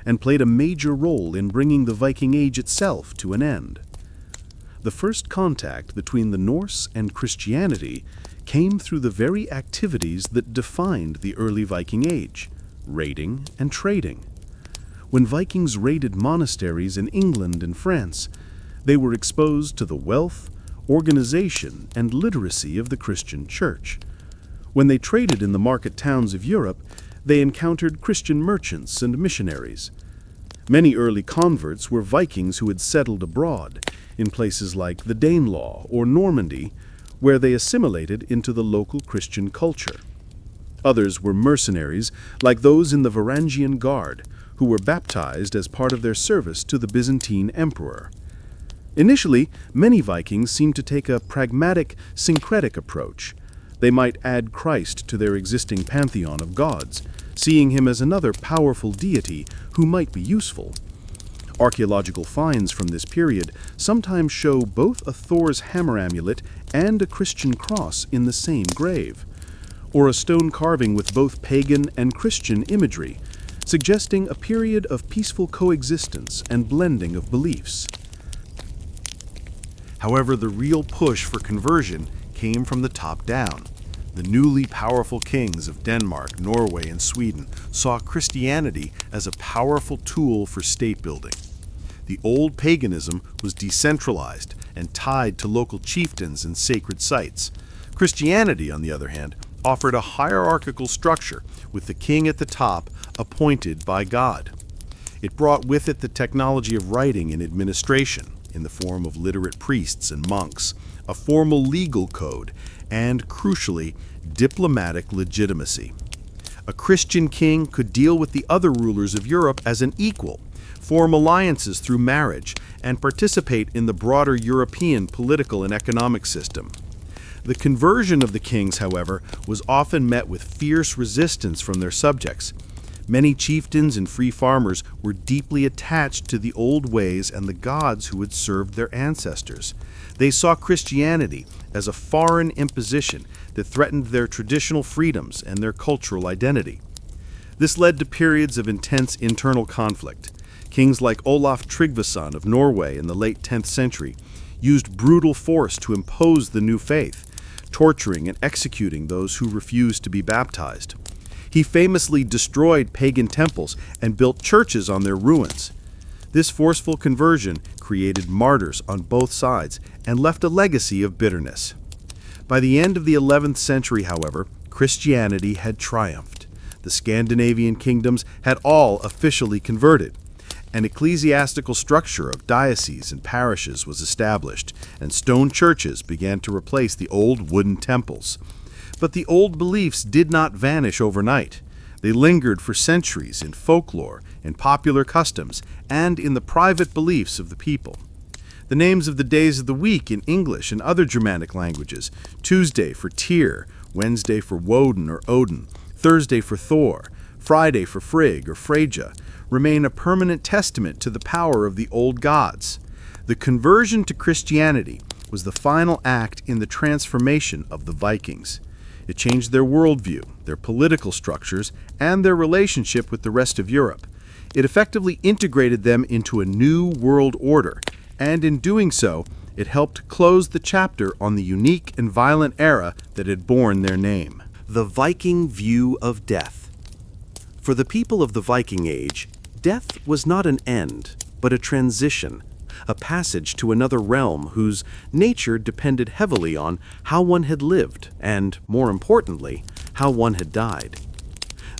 and played a major role in bringing the Viking Age itself to an end. The first contact between the Norse and Christianity came through the very activities that defined the early Viking Age, raiding and trading. When Vikings raided monasteries in England and France, they were exposed to the wealth, organization, and literacy of the Christian Church. When they traded in the market towns of Europe, they encountered Christian merchants and missionaries. Many early converts were Vikings who had settled abroad, in places like the Danelaw or Normandy, where they assimilated into the local Christian culture. Others were mercenaries, like those in the Varangian Guard, who were baptized as part of their service to the Byzantine emperor. Initially, many Vikings seemed to take a pragmatic, syncretic approach. They might add Christ to their existing pantheon of gods, seeing him as another powerful deity who might be useful. Archaeological finds from this period sometimes show both a Thor's hammer amulet and a Christian cross in the same grave, or a stone carving with both pagan and Christian imagery, suggesting a period of peaceful coexistence and blending of beliefs. However, the real push for conversion came from the top down. The newly powerful kings of Denmark, Norway, and Sweden saw Christianity as a powerful tool for state building. The old paganism was decentralized and tied to local chieftains and sacred sites. Christianity, on the other hand, offered a hierarchical structure with the king at the top appointed by God. It brought with it the technology of writing and administration in the form of literate priests and monks, a formal legal code, and, crucially, diplomatic legitimacy. A Christian king could deal with the other rulers of Europe as an equal, form alliances through marriage, and participate in the broader European political and economic system. The conversion of the kings, however, was often met with fierce resistance from their subjects. Many chieftains and free farmers were deeply attached to the old ways and the gods who had served their ancestors. They saw Christianity as a foreign imposition that threatened their traditional freedoms and their cultural identity. This led to periods of intense internal conflict. Kings like Olaf Tryggvason of Norway in the late 10th century used brutal force to impose the new faith, torturing and executing those who refused to be baptized. He famously destroyed pagan temples and built churches on their ruins. This forceful conversion created martyrs on both sides and left a legacy of bitterness. By the end of the 11th century, however, Christianity had triumphed. The Scandinavian kingdoms had all officially converted. An ecclesiastical structure of dioceses and parishes was established, and stone churches began to replace the old wooden temples. But the old beliefs did not vanish overnight. They lingered for centuries in folklore, in popular customs, and in the private beliefs of the people. The names of the days of the week in English and other Germanic languages, Tuesday for Tyr, Wednesday for Woden or Odin, Thursday for Thor, Friday for Frigg or Freyja, remain a permanent testament to the power of the old gods. The conversion to Christianity was the final act in the transformation of the Vikings. It changed their worldview, their political structures, and their relationship with the rest of Europe. It effectively integrated them into a new world order, and in doing so, it helped close the chapter on the unique and violent era that had borne their name. The Viking view of death. For the people of the Viking Age, death was not an end, but a transition, a passage to another realm whose nature depended heavily on how one had lived and, more importantly, how one had died.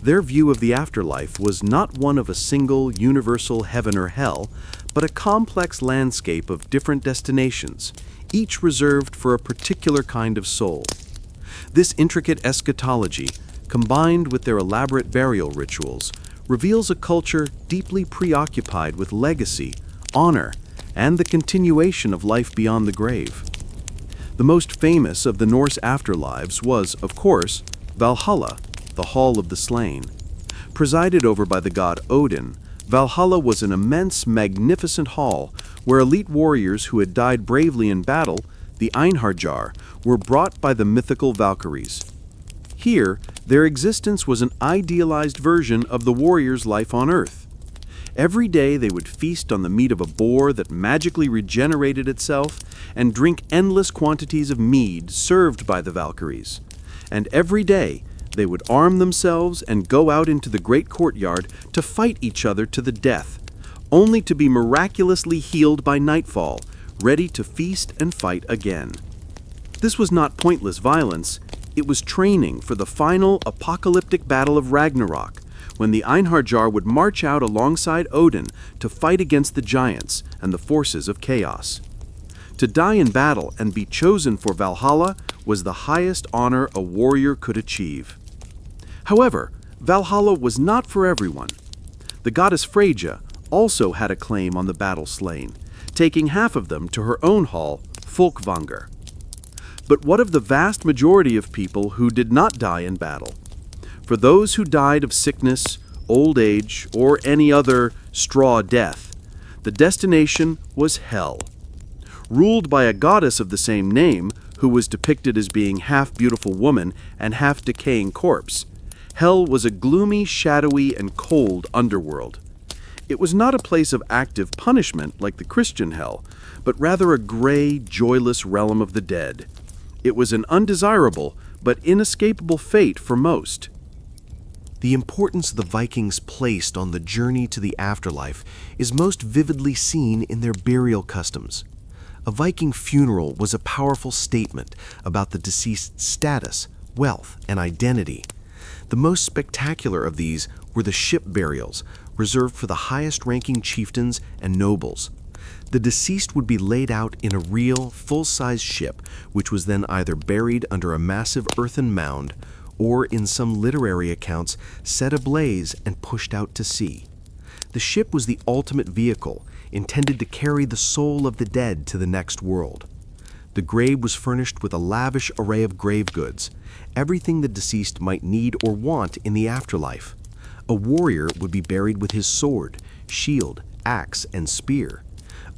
Their view of the afterlife was not one of a single universal heaven or hell, but a complex landscape of different destinations, each reserved for a particular kind of soul. This intricate eschatology, combined with their elaborate burial rituals, reveals a culture deeply preoccupied with legacy, honor, and the continuation of life beyond the grave. The most famous of the Norse afterlives was, of course, Valhalla, the Hall of the Slain. Presided over by the god Odin, Valhalla was an immense, magnificent hall where elite warriors who had died bravely in battle, the Einherjar, were brought by the mythical Valkyries. Here, their existence was an idealized version of the warrior's life on Earth. Every day they would feast on the meat of a boar that magically regenerated itself and drink endless quantities of mead served by the Valkyries. And every day they would arm themselves and go out into the great courtyard to fight each other to the death, only to be miraculously healed by nightfall, ready to feast and fight again. This was not pointless violence, it was training for the final apocalyptic battle of Ragnarok, when the Einherjar would march out alongside Odin to fight against the giants and the forces of chaos. To die in battle and be chosen for Valhalla was the highest honor a warrior could achieve. However, Valhalla was not for everyone. The goddess Freyja also had a claim on the battle slain, taking half of them to her own hall, Folkvanger. But what of the vast majority of people who did not die in battle? For those who died of sickness, old age, or any other straw death, the destination was hell. Ruled by a goddess of the same name, who was depicted as being half beautiful woman and half decaying corpse, hell was a gloomy, shadowy, and cold underworld. It was not a place of active punishment like the Christian hell, but rather a gray, joyless realm of the dead. It was an undesirable but inescapable fate for most. The importance the Vikings placed on the journey to the afterlife is most vividly seen in their burial customs. A Viking funeral was a powerful statement about the deceased's status, wealth, and identity. The most spectacular of these were the ship burials, reserved for the highest-ranking chieftains and nobles. The deceased would be laid out in a real, full-size ship, which was then either buried under a massive earthen mound or, in some literary accounts, set ablaze and pushed out to sea. The ship was the ultimate vehicle, intended to carry the soul of the dead to the next world. The grave was furnished with a lavish array of grave goods, everything the deceased might need or want in the afterlife. A warrior would be buried with his sword, shield, axe, and spear.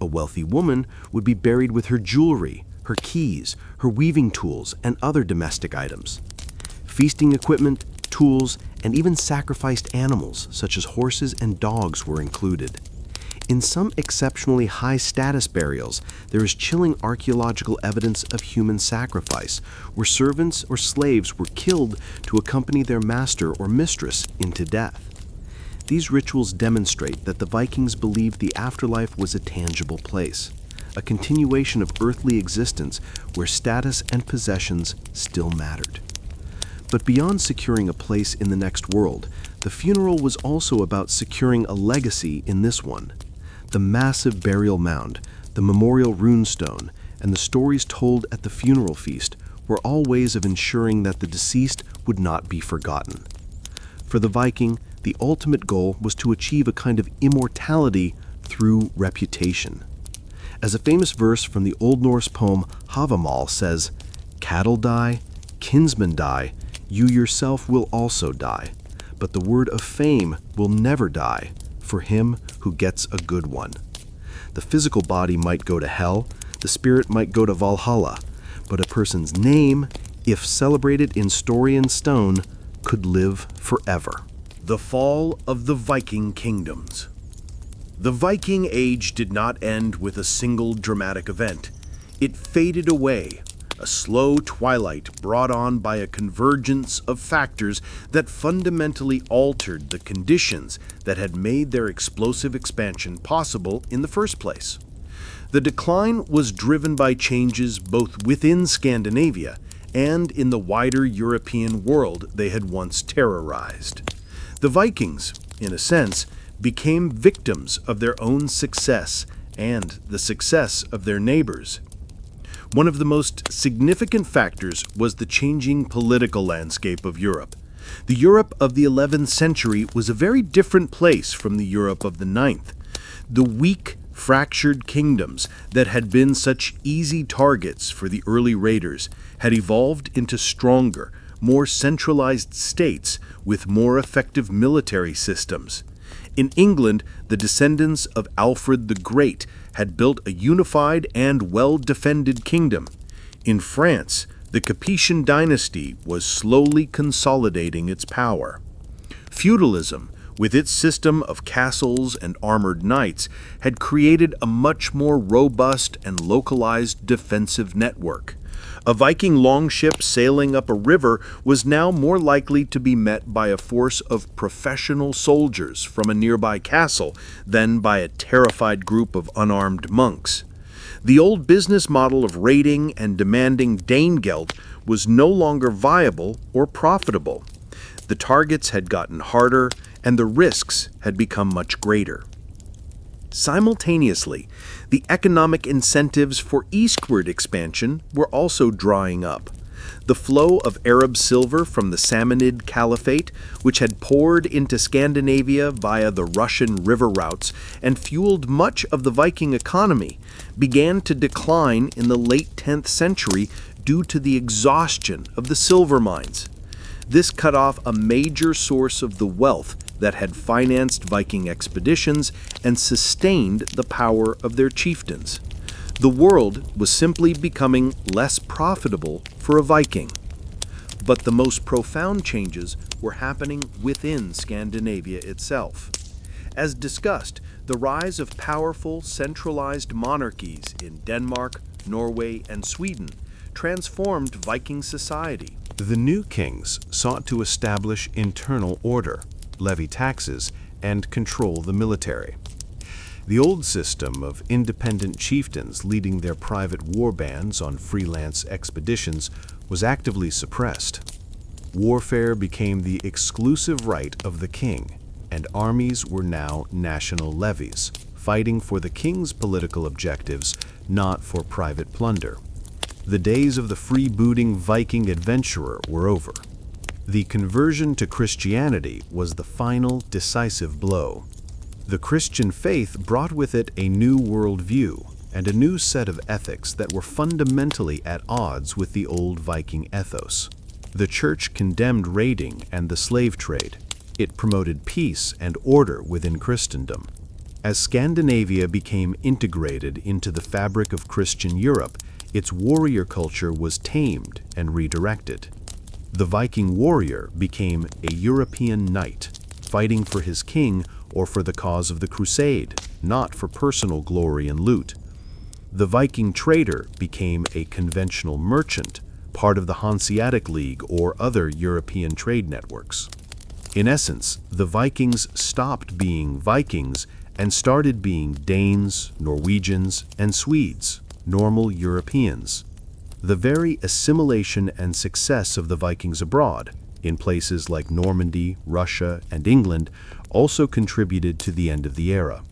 A wealthy woman would be buried with her jewelry, her keys, her weaving tools, and other domestic items. Feasting equipment, tools, and even sacrificed animals such as horses and dogs were included. In some exceptionally high-status burials, there is chilling archaeological evidence of human sacrifice, where servants or slaves were killed to accompany their master or mistress into death. These rituals demonstrate that the Vikings believed the afterlife was a tangible place, a continuation of earthly existence where status and possessions still mattered. But beyond securing a place in the next world, the funeral was also about securing a legacy in this one. The massive burial mound, the memorial runestone, and the stories told at the funeral feast were all ways of ensuring that the deceased would not be forgotten. For the Viking, the ultimate goal was to achieve a kind of immortality through reputation. As a famous verse from the Old Norse poem Havamal says, "Cattle die, kinsmen die, you yourself will also die, but the word of fame will never die for him who gets a good one." The physical body might go to hell, the spirit might go to Valhalla, but a person's name, if celebrated in story and stone, could live forever. The fall of the Viking kingdoms. The Viking Age did not end with a single dramatic event. It faded away, a slow twilight brought on by a convergence of factors that fundamentally altered the conditions that had made their explosive expansion possible in the first place. The decline was driven by changes both within Scandinavia and in the wider European world they had once terrorized. The Vikings, in a sense, became victims of their own success and the success of their neighbors. One of the most significant factors was the changing political landscape of Europe. The Europe of the 11th century was a very different place from the Europe of the 9th. The weak, fractured kingdoms that had been such easy targets for the early raiders had evolved into stronger, more centralized states with more effective military systems. In England, the descendants of Alfred the Great had built a unified and well-defended kingdom. In France, the Capetian dynasty was slowly consolidating its power. Feudalism, with its system of castles and armored knights, had created a much more robust and localized defensive network. A Viking longship sailing up a river was now more likely to be met by a force of professional soldiers from a nearby castle than by a terrified group of unarmed monks. The old business model of raiding and demanding Danegeld was no longer viable or profitable. The targets had gotten harder, and the risks had become much greater. Simultaneously, the economic incentives for eastward expansion were also drying up. The flow of Arab silver from the Samanid Caliphate, which had poured into Scandinavia via the Russian river routes and fueled much of the Viking economy, began to decline in the late 10th century due to the exhaustion of the silver mines. This cut off a major source of the wealth that had financed Viking expeditions and sustained the power of their chieftains. The world was simply becoming less profitable for a Viking. But the most profound changes were happening within Scandinavia itself. As discussed, the rise of powerful, centralized monarchies in Denmark, Norway, and Sweden transformed Viking society. The new kings sought to establish internal order, levy taxes, and control the military. The old system of independent chieftains leading their private war bands on freelance expeditions was actively suppressed. Warfare became the exclusive right of the king, and armies were now national levies, fighting for the king's political objectives, not for private plunder. The days of the freebooting Viking adventurer were over. The conversion to Christianity was the final decisive blow. The Christian faith brought with it a new worldview and a new set of ethics that were fundamentally at odds with the old Viking ethos. The church condemned raiding and the slave trade. It promoted peace and order within Christendom. As Scandinavia became integrated into the fabric of Christian Europe, its warrior culture was tamed and redirected. The Viking warrior became a European knight, fighting for his king or for the cause of the crusade, not for personal glory and loot. The Viking trader became a conventional merchant, part of the Hanseatic League or other European trade networks. In essence, the Vikings stopped being Vikings and started being Danes, Norwegians, and Swedes, normal Europeans. The very assimilation and success of the Vikings abroad, in places like Normandy, Russia, and England, also contributed to the end of the era.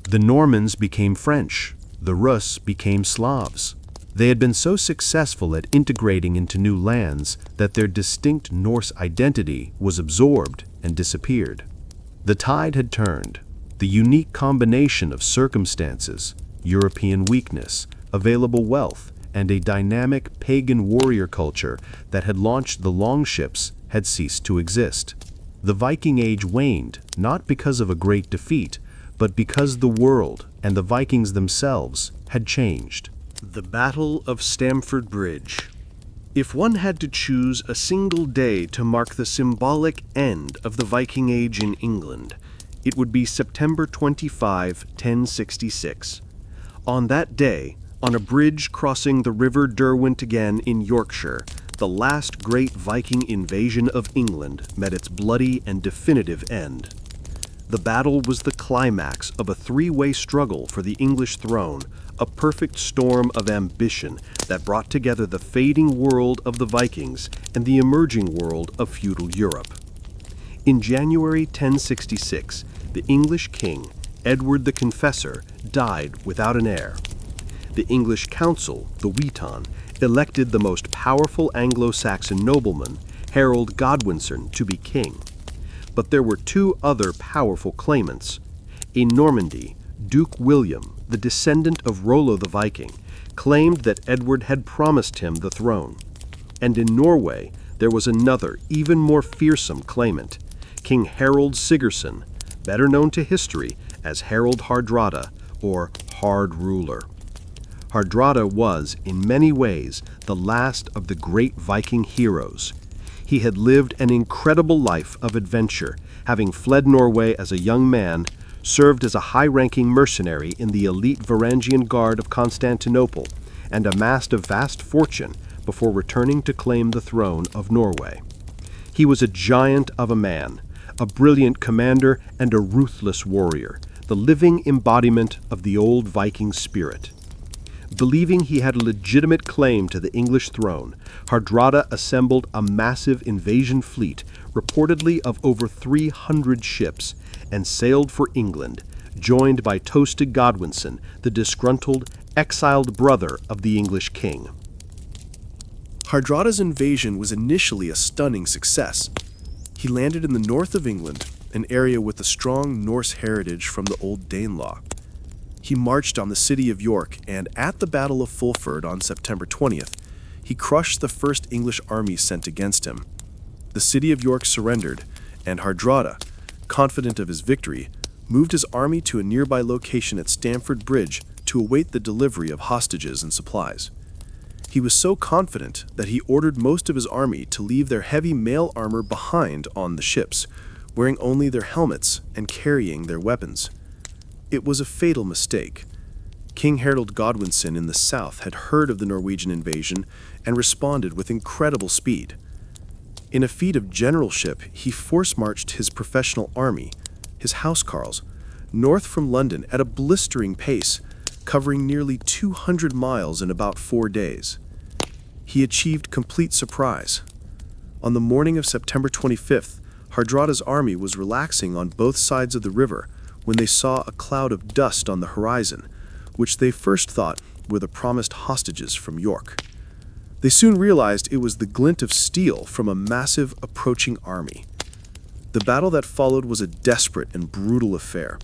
The Normans became French, the Rus became Slavs. They had been so successful at integrating into new lands that their distinct Norse identity was absorbed and disappeared. The tide had turned. The unique combination of circumstances, European weakness, available wealth, and a dynamic pagan warrior culture that had launched the longships had ceased to exist. The Viking Age waned, not because of a great defeat, but because the world and the Vikings themselves had changed. The Battle of Stamford Bridge. If one had to choose a single day to mark the symbolic end of the Viking Age in England, it would be September 25, 1066. On that day, on a bridge crossing the River Derwent again in Yorkshire, the last great Viking invasion of England met its bloody and definitive end. The battle was the climax of a three-way struggle for the English throne, a perfect storm of ambition that brought together the fading world of the Vikings and the emerging world of feudal Europe. In January 1066, the English king, Edward the Confessor, died without an heir. The English council, the Witan, elected the most powerful Anglo-Saxon nobleman, Harold Godwinson, to be king. But there were two other powerful claimants. In Normandy, Duke William, the descendant of Rollo the Viking, claimed that Edward had promised him the throne. And in Norway, there was another, even more fearsome claimant, King Harold Sigerson, better known to history as Harold Hardrada, or Hard Ruler. Hardrada was, in many ways, the last of the great Viking heroes. He had lived an incredible life of adventure, having fled Norway as a young man, served as a high-ranking mercenary in the elite Varangian Guard of Constantinople, and amassed a vast fortune before returning to claim the throne of Norway. He was a giant of a man, a brilliant commander, and a ruthless warrior, the living embodiment of the old Viking spirit. Believing he had a legitimate claim to the English throne, Hardrada assembled a massive invasion fleet, reportedly of over 300 ships, and sailed for England, joined by Toste Godwinson, the disgruntled, exiled brother of the English king. Hardrada's invasion was initially a stunning success. He landed in the north of England, an area with a strong Norse heritage from the Old Danelaw. He marched on the city of York, and at the Battle of Fulford on September 20th, he crushed the first English army sent against him. The city of York surrendered, and Hardrada, confident of his victory, moved his army to a nearby location at Stamford Bridge to await the delivery of hostages and supplies. He was so confident that he ordered most of his army to leave their heavy mail armor behind on the ships, wearing only their helmets and carrying their weapons. It was a fatal mistake. King Harold Godwinson in the south had heard of the Norwegian invasion and responded with incredible speed. In a feat of generalship, he force-marched his professional army, his housecarls, north from London at a blistering pace, covering nearly 200 miles in about 4 days. He achieved complete surprise. On the morning of September 25th, Hardrada's army was relaxing on both sides of the river when they saw a cloud of dust on the horizon, which they first thought were the promised hostages from York. They soon realized it was the glint of steel from a massive approaching army. The battle that followed was a desperate and brutal affair.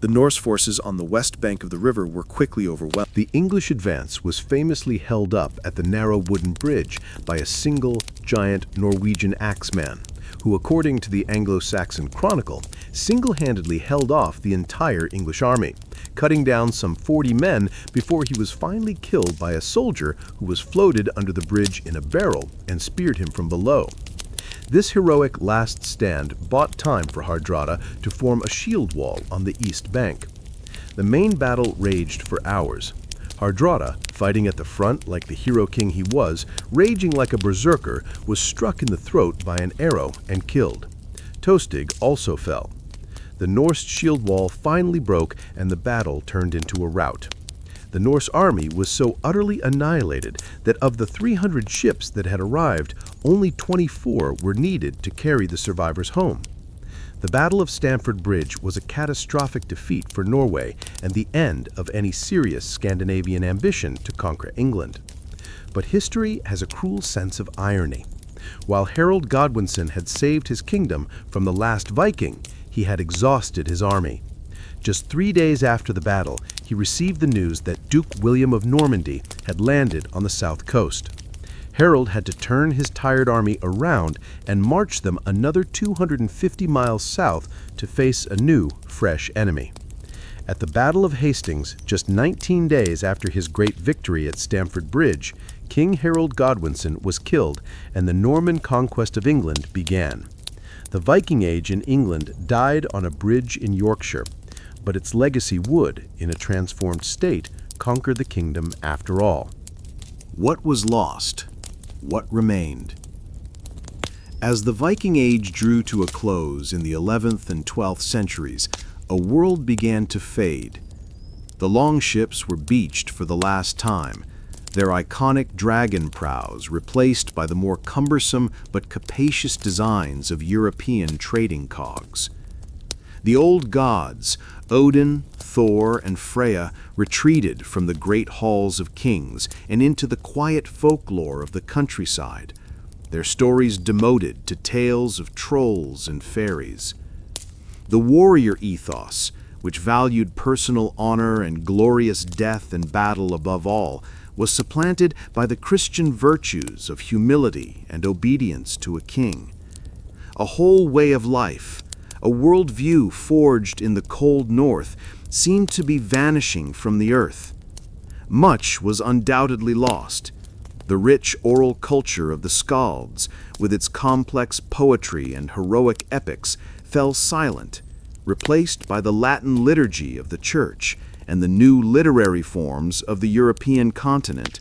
The Norse forces on the west bank of the river were quickly overwhelmed. The English advance was famously held up at the narrow wooden bridge by a single, giant Norwegian axeman, who, according to the Anglo-Saxon Chronicle, single-handedly held off the entire English army, cutting down some 40 men before he was finally killed by a soldier who was floated under the bridge in a barrel and speared him from below. This heroic last stand bought time for Hardrada to form a shield wall on the east bank. The main battle raged for hours. Hardrada, fighting at the front like the hero king he was, raging like a berserker, was struck in the throat by an arrow and killed. Tostig also fell. The Norse shield wall finally broke and the battle turned into a rout. The Norse army was so utterly annihilated that of the 300 ships that had arrived, only 24 were needed to carry the survivors home. The Battle of Stamford Bridge was a catastrophic defeat for Norway and the end of any serious Scandinavian ambition to conquer England. But history has a cruel sense of irony. While Harold Godwinson had saved his kingdom from the last Viking, he had exhausted his army. Just 3 days after the battle, he received the news that Duke William of Normandy had landed on the south coast. Harold had to turn his tired army around and march them another 250 miles south to face a new, fresh enemy. At the Battle of Hastings, just 19 days after his great victory at Stamford Bridge, King Harold Godwinson was killed and the Norman conquest of England began. The Viking Age in England died on a bridge in Yorkshire, but its legacy would, in a transformed state, conquer the kingdom after all. What was lost? What remained? As the Viking Age drew to a close in the 11th and 12th centuries, a world began to fade. The longships were beached for the last time, their iconic dragon prows replaced by the more cumbersome but capacious designs of European trading cogs. The old gods, Odin, Thor, and Freya, retreated from the great halls of kings and into the quiet folklore of the countryside, their stories demoted to tales of trolls and fairies. The warrior ethos, which valued personal honor and glorious death in battle above all, was supplanted by the Christian virtues of humility and obedience to a king. A whole way of life, a worldview forged in the cold north, seemed to be vanishing from the earth. Much was undoubtedly lost. The rich oral culture of the Skalds, with its complex poetry and heroic epics, fell silent, replaced by the Latin liturgy of the Church and the new literary forms of the European continent.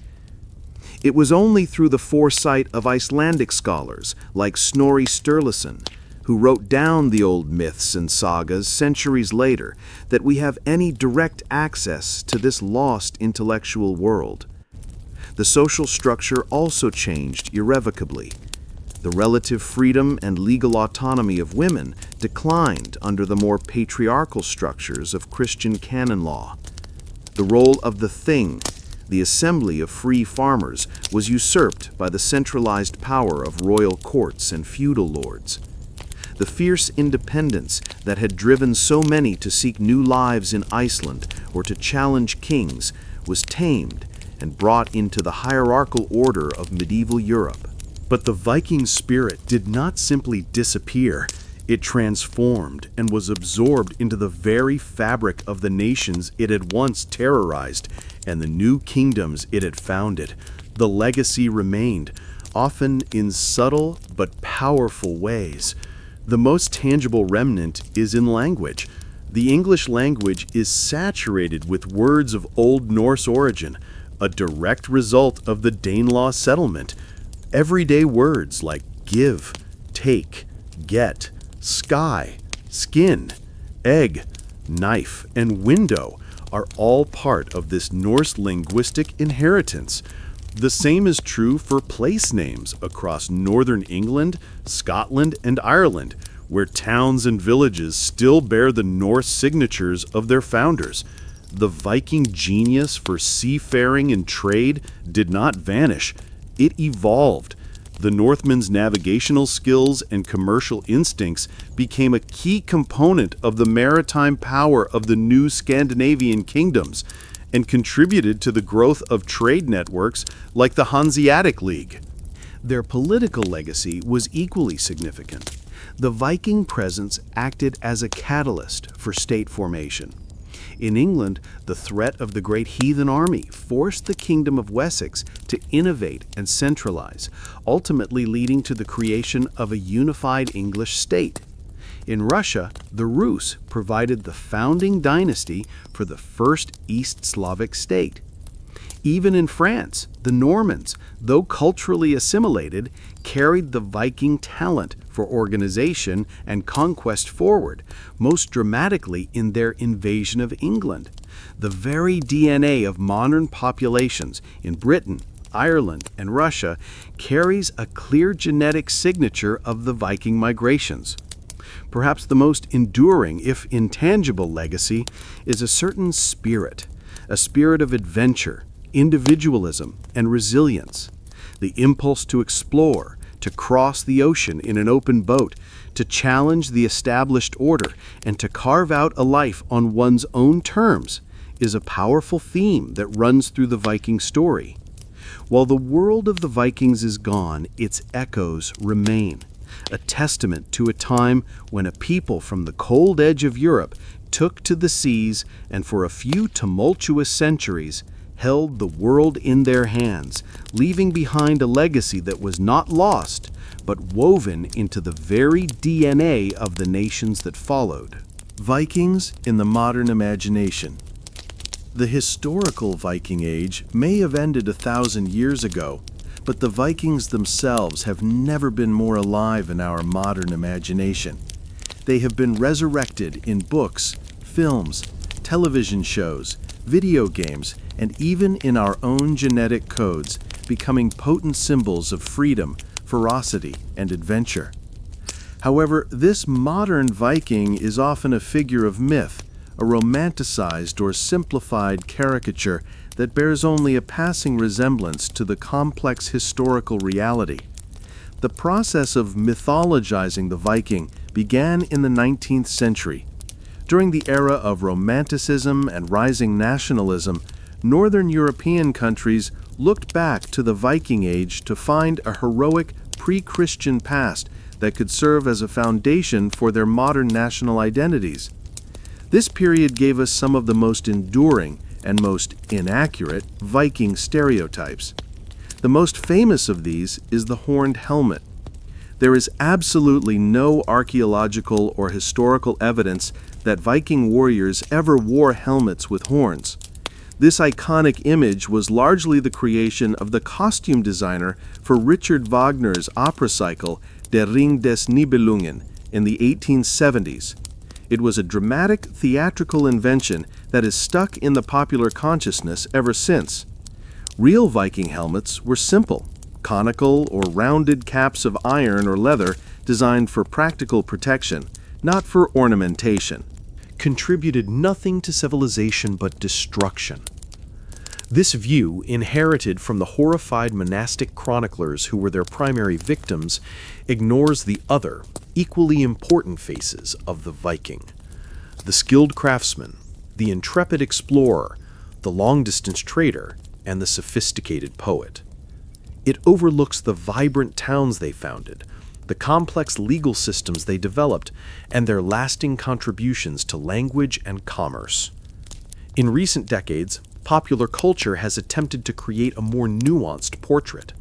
It was only through the foresight of Icelandic scholars like Snorri Sturluson, who wrote down the old myths and sagas centuries later, that we have any direct access to this lost intellectual world. The social structure also changed irrevocably. The relative freedom and legal autonomy of women declined under the more patriarchal structures of Christian canon law. The role of the thing, the assembly of free farmers, was usurped by the centralized power of royal courts and feudal lords. The fierce independence that had driven so many to seek new lives in Iceland or to challenge kings was tamed and brought into the hierarchical order of medieval Europe. But the Viking spirit did not simply disappear. It transformed and was absorbed into the very fabric of the nations it had once terrorized and the new kingdoms it had founded. The legacy remained, often in subtle but powerful ways. The most tangible remnant is in language. The English language is saturated with words of Old Norse origin, a direct result of the Danelaw settlement. Everyday words like give, take, get, sky, skin, egg, knife, and window are all part of this Norse linguistic inheritance. The same is true for place names across northern England, Scotland, and Ireland, where towns and villages still bear the Norse signatures of their founders. The Viking genius for seafaring and trade did not vanish. It evolved. The Northmen's navigational skills and commercial instincts became a key component of the maritime power of the new Scandinavian kingdoms and contributed to the growth of trade networks like the Hanseatic League. Their political legacy was equally significant. The Viking presence acted as a catalyst for state formation. In England, the threat of the great heathen army forced the Kingdom of Wessex to innovate and centralize, ultimately leading to the creation of a unified English state. In Russia, the Rus provided the founding dynasty for the first East Slavic state. Even in France, the Normans, though culturally assimilated, carried the Viking talent for organization and conquest forward, most dramatically in their invasion of England. The very DNA of modern populations in Britain, Ireland, and Russia carries a clear genetic signature of the Viking migrations. Perhaps the most enduring, if intangible, legacy is a certain spirit, a spirit of adventure, individualism, and resilience. The impulse to explore, to cross the ocean in an open boat, to challenge the established order, and to carve out a life on one's own terms is a powerful theme that runs through the Viking story. While the world of the Vikings is gone, its echoes remain, a testament to a time when a people from the cold edge of Europe took to the seas and for a few tumultuous centuries held the world in their hands, leaving behind a legacy that was not lost, but woven into the very DNA of the nations that followed. Vikings in the modern imagination. The historical Viking Age may have ended 1,000 years ago, but the Vikings themselves have never been more alive in our modern imagination. They have been resurrected in books, films, television shows, video games, and even in our own genetic codes, becoming potent symbols of freedom, ferocity, and adventure. However, this modern Viking is often a figure of myth, a romanticized or simplified caricature that bears only a passing resemblance to the complex historical reality. The process of mythologizing the Viking began in the 19th century. During the era of Romanticism and rising nationalism, Northern European countries looked back to the Viking Age to find a heroic pre-Christian past that could serve as a foundation for their modern national identities. This period gave us some of the most enduring and most inaccurate Viking stereotypes. The most famous of these is the horned helmet. There is absolutely no archaeological or historical evidence that Viking warriors ever wore helmets with horns. This iconic image was largely the creation of the costume designer for Richard Wagner's opera cycle Der Ring des Nibelungen in the 1870s. It was a dramatic theatrical invention that has stuck in the popular consciousness ever since. Real Viking helmets were simple, conical or rounded caps of iron or leather designed for practical protection, not for ornamentation. Contributed nothing to civilization but destruction. This view, inherited from the horrified monastic chroniclers who were their primary victims, ignores the other, equally important faces of the Viking. The skilled craftsman, the intrepid explorer, the long-distance trader, and the sophisticated poet. It overlooks the vibrant towns they founded, the complex legal systems they developed, and their lasting contributions to language and commerce. In recent decades, popular culture has attempted to create a more nuanced portrait.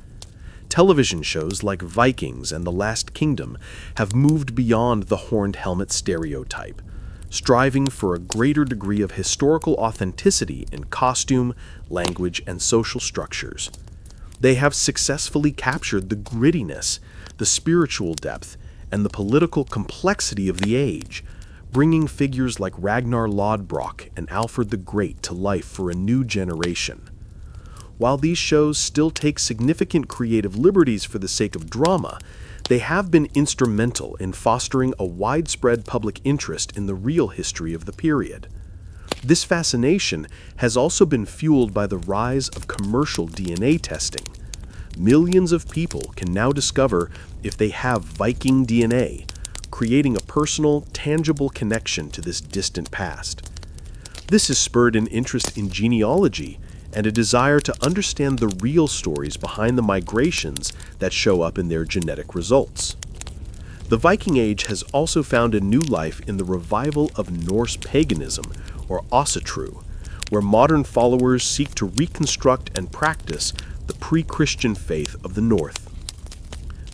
Television shows like Vikings and The Last Kingdom have moved beyond the horned helmet stereotype, striving for a greater degree of historical authenticity in costume, language, and social structures. They have successfully captured the grittiness, the spiritual depth, and the political complexity of the age, bringing figures like Ragnar Lodbrok and Alfred the Great to life for a new generation. While these shows still take significant creative liberties for the sake of drama, they have been instrumental in fostering a widespread public interest in the real history of the period. This fascination has also been fueled by the rise of commercial DNA testing. Millions of people can now discover if they have Viking DNA, creating a personal, tangible connection to this distant past. This has spurred an interest in genealogy and a desire to understand the real stories behind the migrations that show up in their genetic results. The Viking Age has also found a new life in the revival of Norse paganism, or Asatru, where modern followers seek to reconstruct and practice the pre-Christian faith of the North.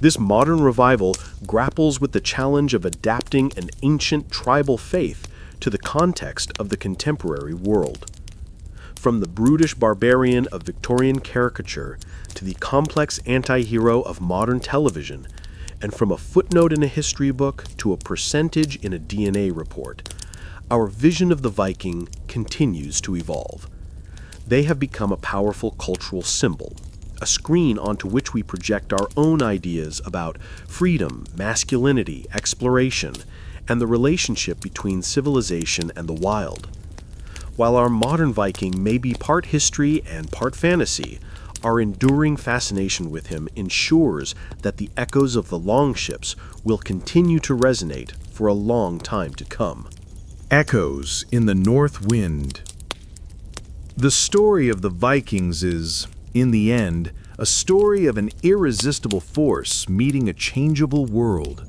This modern revival grapples with the challenge of adapting an ancient tribal faith to the context of the contemporary world. From the brutish barbarian of Victorian caricature to the complex anti-hero of modern television, and from a footnote in a history book to a percentage in a DNA report, our vision of the Viking continues to evolve. They have become a powerful cultural symbol, a screen onto which we project our own ideas about freedom, masculinity, exploration, and the relationship between civilization and the wild. While our modern Viking may be part history and part fantasy, our enduring fascination with him ensures that the echoes of the longships will continue to resonate for a long time to come. Echoes in the North Wind. The story of the Vikings is, in the end, a story of an irresistible force meeting a changeable world.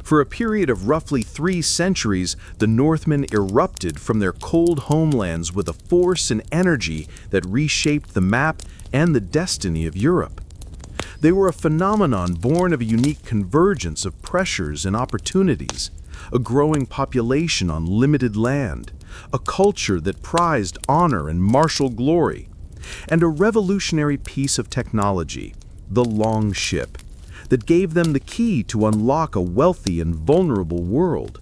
For a period of roughly 3 centuries, the Northmen erupted from their cold homelands with a force and energy that reshaped the map and the destiny of Europe. They were a phenomenon born of a unique convergence of pressures and opportunities, a growing population on limited land, a culture that prized honor and martial glory, and a revolutionary piece of technology, the longship, that gave them the key to unlock a wealthy and vulnerable world.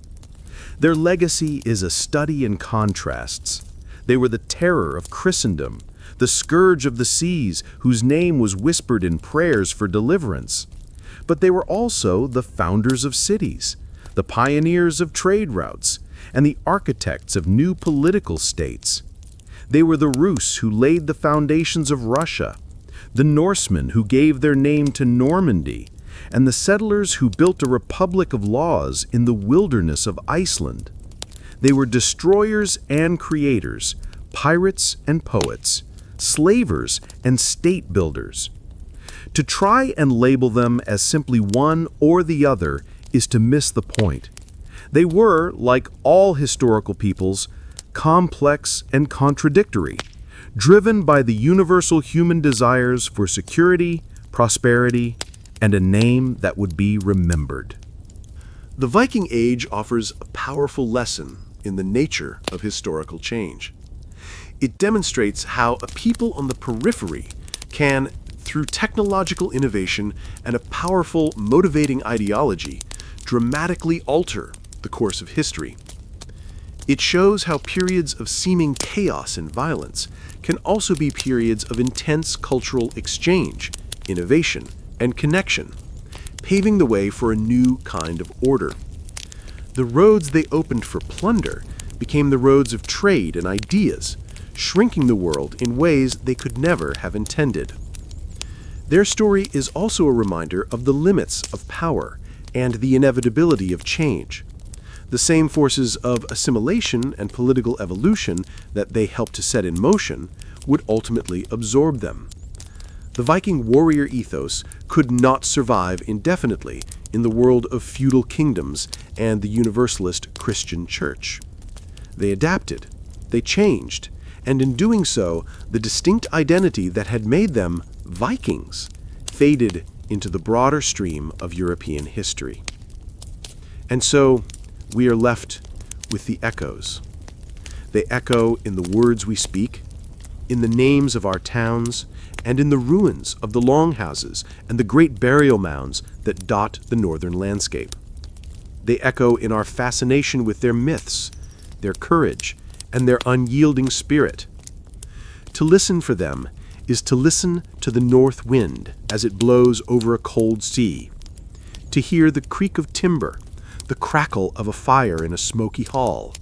Their legacy is a study in contrasts. They were the terror of Christendom, the scourge of the seas whose name was whispered in prayers for deliverance. But they were also the founders of cities, the pioneers of trade routes, and the architects of new political states. They were the Rus who laid the foundations of Russia, the Norsemen who gave their name to Normandy, and the settlers who built a republic of laws in the wilderness of Iceland. They were destroyers and creators, pirates and poets, slavers and state builders. To try and label them as simply one or the other is to miss the point. They were, like all historical peoples, complex and contradictory, driven by the universal human desires for security, prosperity, and a name that would be remembered. The Viking Age offers a powerful lesson in the nature of historical change. It demonstrates how a people on the periphery can, through technological innovation and a powerful, motivating ideology, dramatically alter the course of history. It shows how periods of seeming chaos and violence can also be periods of intense cultural exchange, innovation, and connection, paving the way for a new kind of order. The roads they opened for plunder became the roads of trade and ideas, shrinking the world in ways they could never have intended. Their story is also a reminder of the limits of power and the inevitability of change. The same forces of assimilation and political evolution that they helped to set in motion would ultimately absorb them. The Viking warrior ethos could not survive indefinitely in the world of feudal kingdoms and the universalist Christian church. They adapted, they changed, and in doing so, the distinct identity that had made them Vikings faded into the broader stream of European history. And so, we are left with the echoes. They echo in the words we speak, in the names of our towns, and in the ruins of the longhouses and the great burial mounds that dot the northern landscape. They echo in our fascination with their myths, their courage, and their unyielding spirit. To listen for them is to listen to the north wind as it blows over a cold sea, to hear the creak of timber, the crackle of a fire in a smoky hall,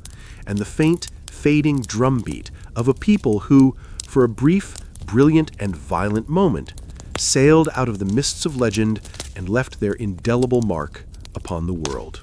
and the faint, fading drumbeat of a people who, for a brief, brilliant, and violent moment, sailed out of the mists of legend and left their indelible mark upon the world.